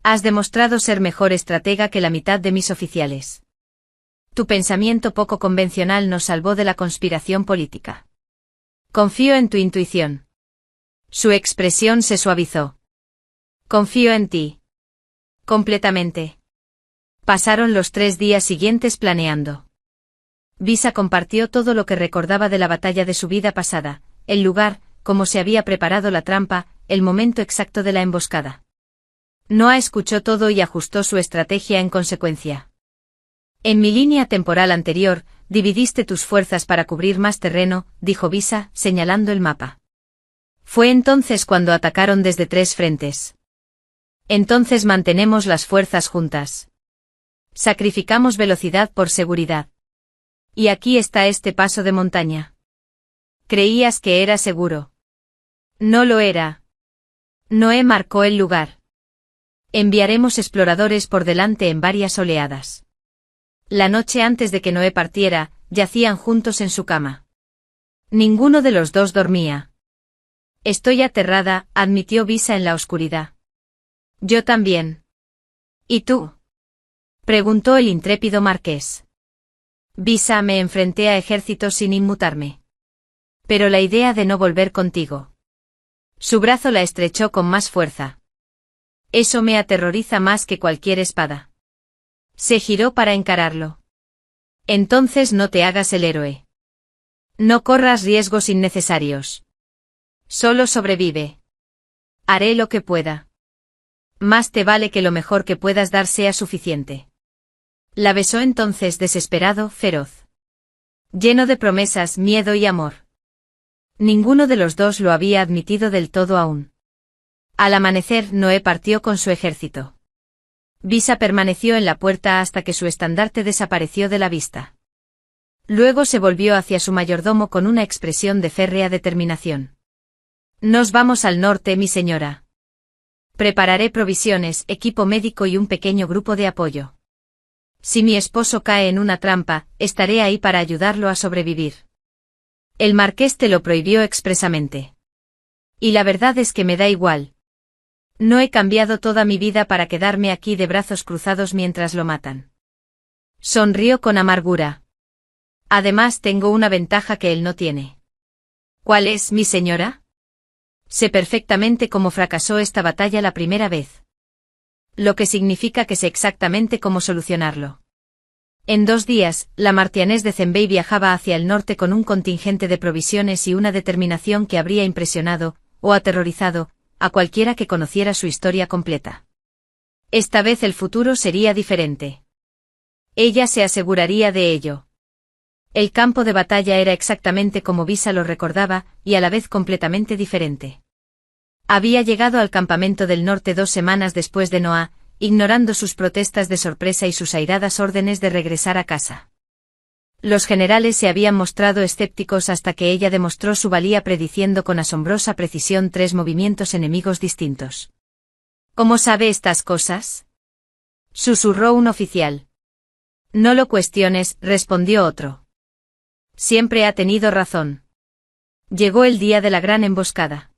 Has demostrado ser mejor estratega que la mitad de mis oficiales. Tu pensamiento poco convencional nos salvó de la conspiración política. Confío en tu intuición. Su expresión se suavizó. Confío en ti. Completamente. Pasaron los 3 días siguientes planeando. Visa compartió todo lo que recordaba de la batalla de su vida pasada, el lugar, cómo se había preparado la trampa, el momento exacto de la emboscada. Noah escuchó todo y ajustó su estrategia en consecuencia. En mi línea temporal anterior, dividiste tus fuerzas para cubrir más terreno, dijo Visa, señalando el mapa. Fue entonces cuando atacaron desde 3 frentes. Entonces mantenemos las fuerzas juntas. Sacrificamos velocidad por seguridad. Y aquí está este paso de montaña. Creías que era seguro. No lo era. Noé marcó el lugar. Enviaremos exploradores por delante en varias oleadas. La noche antes de que Noé partiera, yacían juntos en su cama. Ninguno de los dos dormía. Estoy aterrada, admitió Visa en la oscuridad. Yo también. ¿Y tú? Preguntó el intrépido marqués. Visa, me enfrenté a ejércitos sin inmutarme. Pero la idea de no volver contigo. Su brazo la estrechó con más fuerza. Eso me aterroriza más que cualquier espada. Se giró para encararlo. Entonces no te hagas el héroe. No corras riesgos innecesarios. Solo sobrevive. Haré lo que pueda. Más te vale que lo mejor que puedas dar sea suficiente. La besó entonces desesperado, feroz. Lleno de promesas, miedo y amor. Ninguno de los dos lo había admitido del todo aún. Al amanecer, Noé partió con su ejército. Visa permaneció en la puerta hasta que su estandarte desapareció de la vista. Luego se volvió hacia su mayordomo con una expresión de férrea determinación. Nos vamos al norte, mi señora. Prepararé provisiones, equipo médico y un pequeño grupo de apoyo. Si mi esposo cae en una trampa, estaré ahí para ayudarlo a sobrevivir. El marqués te lo prohibió expresamente. Y la verdad es que me da igual. No he cambiado toda mi vida para quedarme aquí de brazos cruzados mientras lo matan. Sonrió con amargura. Además tengo una ventaja que él no tiene. ¿Cuál es, mi señora? Sé perfectamente cómo fracasó esta batalla la primera vez. Lo que significa que sé exactamente cómo solucionarlo. En 2 días, la Martianés de Zenbei viajaba hacia el norte con un contingente de provisiones y una determinación que habría impresionado, o aterrorizado, a cualquiera que conociera su historia completa. Esta vez el futuro sería diferente. Ella se aseguraría de ello. El campo de batalla era exactamente como Visa lo recordaba, y a la vez completamente diferente. Había llegado al campamento del norte 2 semanas después de Noah, ignorando sus protestas de sorpresa y sus airadas órdenes de regresar a casa. Los generales se habían mostrado escépticos hasta que ella demostró su valía prediciendo con asombrosa precisión 3 movimientos enemigos distintos. ¿Cómo sabe estas cosas?, susurró un oficial. No lo cuestiones, respondió otro. Siempre ha tenido razón. Llegó el día de la gran emboscada.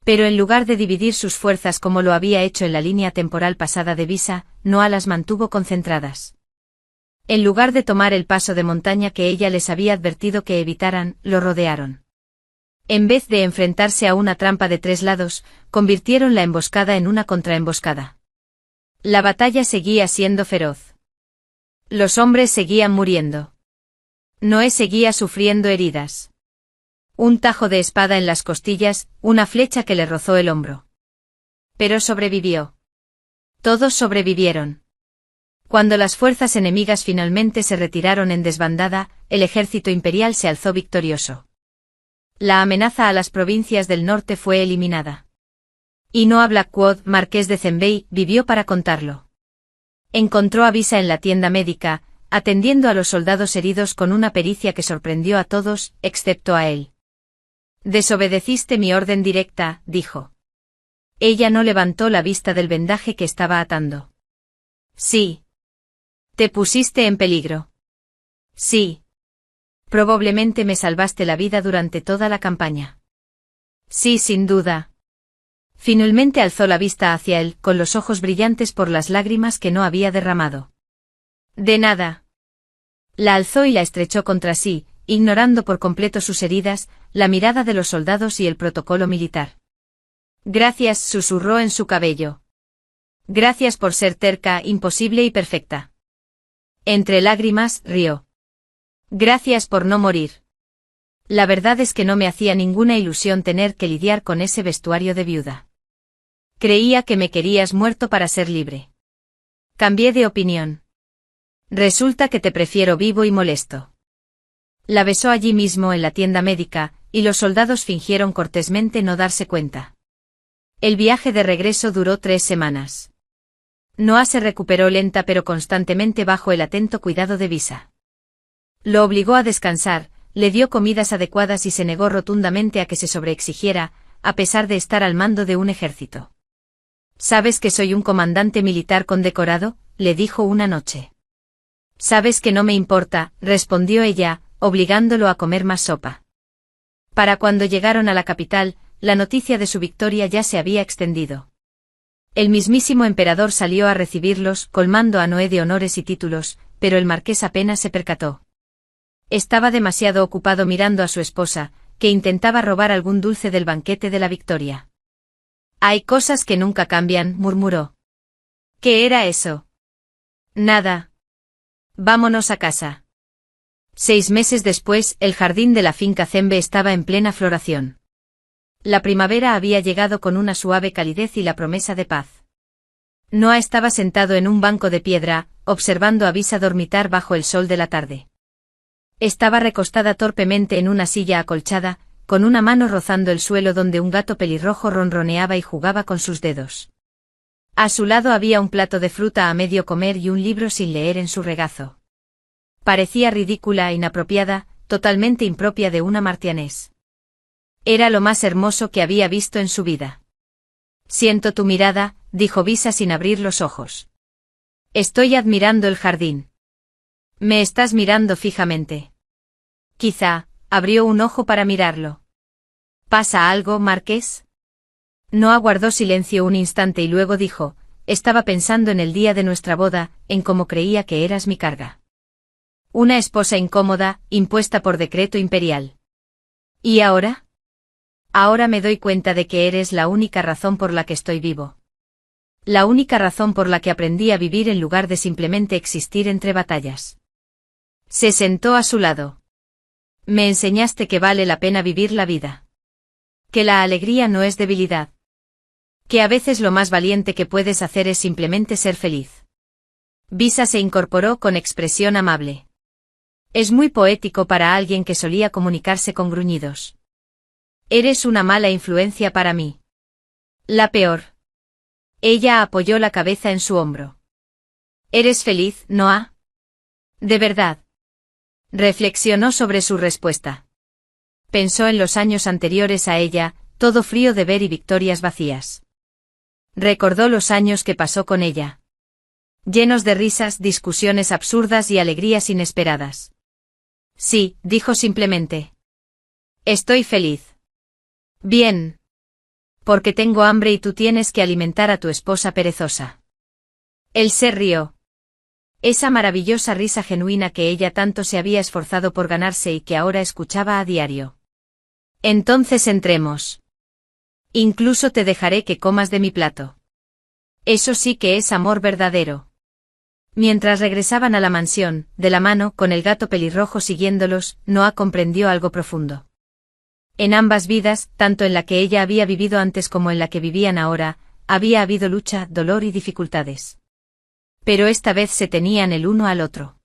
Pero en lugar de dividir sus fuerzas como lo había hecho en la línea temporal pasada de Visa, Noah las mantuvo concentradas. En lugar de tomar el paso de montaña que ella les había advertido que evitaran, lo rodearon. En vez de enfrentarse a una trampa de 3 lados, convirtieron la emboscada en una contraemboscada. La batalla seguía siendo feroz. Los hombres seguían muriendo. Noé seguía sufriendo heridas. Un tajo de espada en las costillas, una flecha que le rozó el hombro. Pero sobrevivió. Todos sobrevivieron. Cuando las fuerzas enemigas finalmente se retiraron en desbandada, el ejército imperial se alzó victorioso. La amenaza a las provincias del norte fue eliminada. Y Noah Blackwood, marqués de Zenbei, vivió para contarlo. Encontró a Visa en la tienda médica, atendiendo a los soldados heridos con una pericia que sorprendió a todos, excepto a él. Desobedeciste mi orden directa, dijo. Ella no levantó la vista del vendaje que estaba atando. Sí. Te pusiste en peligro. Sí. Probablemente me salvaste la vida durante toda la campaña. Sí, sin duda. Finalmente alzó la vista hacia él, con los ojos brillantes por las lágrimas que no había derramado. De nada. La alzó y la estrechó contra sí, ignorando por completo sus heridas, la mirada de los soldados y el protocolo militar. Gracias, susurró en su cabello. Gracias por ser terca, imposible y perfecta. Entre lágrimas, rió. Gracias por no morir. La verdad es que no me hacía ninguna ilusión tener que lidiar con ese vestuario de viuda. Creía que me querías muerto para ser libre. Cambié de opinión. Resulta que te prefiero vivo y molesto. La besó allí mismo en la tienda médica, y los soldados fingieron cortésmente no darse cuenta. El viaje de regreso duró 3 semanas. Noah se recuperó lenta pero constantemente bajo el atento cuidado de Visa. Lo obligó a descansar, le dio comidas adecuadas y se negó rotundamente a que se sobreexigiera, a pesar de estar al mando de un ejército. ¿Sabes que soy un comandante militar condecorado?, le dijo una noche. Sabes que no me importa, respondió ella, obligándolo a comer más sopa. Para cuando llegaron a la capital, la noticia de su victoria ya se había extendido. El mismísimo emperador salió a recibirlos, colmando a Noé de honores y títulos, pero el marqués apenas se percató. Estaba demasiado ocupado mirando a su esposa, que intentaba robar algún dulce del banquete de la victoria. Hay cosas que nunca cambian, murmuró. ¿Qué era eso? Nada. Vámonos a casa. 6 meses después, el jardín de la finca Zembe estaba en plena floración. La primavera había llegado con una suave calidez y la promesa de paz. Noah estaba sentado en un banco de piedra, observando a Visa dormitar bajo el sol de la tarde. Estaba recostada torpemente en una silla acolchada, con una mano rozando el suelo donde un gato pelirrojo ronroneaba y jugaba con sus dedos. A su lado había un plato de fruta a medio comer y un libro sin leer en su regazo. Parecía ridícula e inapropiada, totalmente impropia de una martianés. Era lo más hermoso que había visto en su vida. Siento tu mirada, dijo Visa sin abrir los ojos. Estoy admirando el jardín. Me estás mirando fijamente. Quizá, abrió un ojo para mirarlo. ¿Pasa algo, Marqués? Noah guardó silencio un instante y luego dijo, estaba pensando en el día de nuestra boda, en cómo creía que eras mi carga. Una esposa incómoda, impuesta por decreto imperial. ¿Y ahora? Ahora me doy cuenta de que eres la única razón por la que estoy vivo. La única razón por la que aprendí a vivir en lugar de simplemente existir entre batallas. Se sentó a su lado. Me enseñaste que vale la pena vivir la vida. Que la alegría no es debilidad. Que a veces lo más valiente que puedes hacer es simplemente ser feliz. Visa se incorporó con expresión amable. Es muy poético para alguien que solía comunicarse con gruñidos. Eres una mala influencia para mí. La peor. Ella apoyó la cabeza en su hombro. ¿Eres feliz, Noah? ¿De verdad? Reflexionó sobre su respuesta. Pensó en los años anteriores a ella, todo frío de ver y victorias vacías. Recordó los años que pasó con ella. Llenos de risas, discusiones absurdas y alegrías inesperadas. Sí, dijo simplemente. Estoy feliz. Bien. Porque tengo hambre y tú tienes que alimentar a tu esposa perezosa. Él se rió. Esa maravillosa risa genuina que ella tanto se había esforzado por ganarse y que ahora escuchaba a diario. Entonces entremos. Incluso te dejaré que comas de mi plato. Eso sí que es amor verdadero. Mientras regresaban a la mansión, de la mano, con el gato pelirrojo siguiéndolos, Noah comprendió algo profundo. En ambas vidas, tanto en la que ella había vivido antes como en la que vivían ahora, había habido lucha, dolor y dificultades. Pero esta vez se tenían el uno al otro.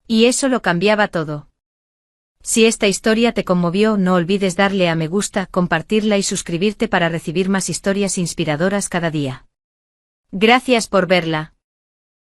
Y eso lo cambiaba todo. Si esta historia te conmovió, no olvides darle a me gusta, compartirla y suscribirte para recibir más historias inspiradoras cada día. Gracias por verla.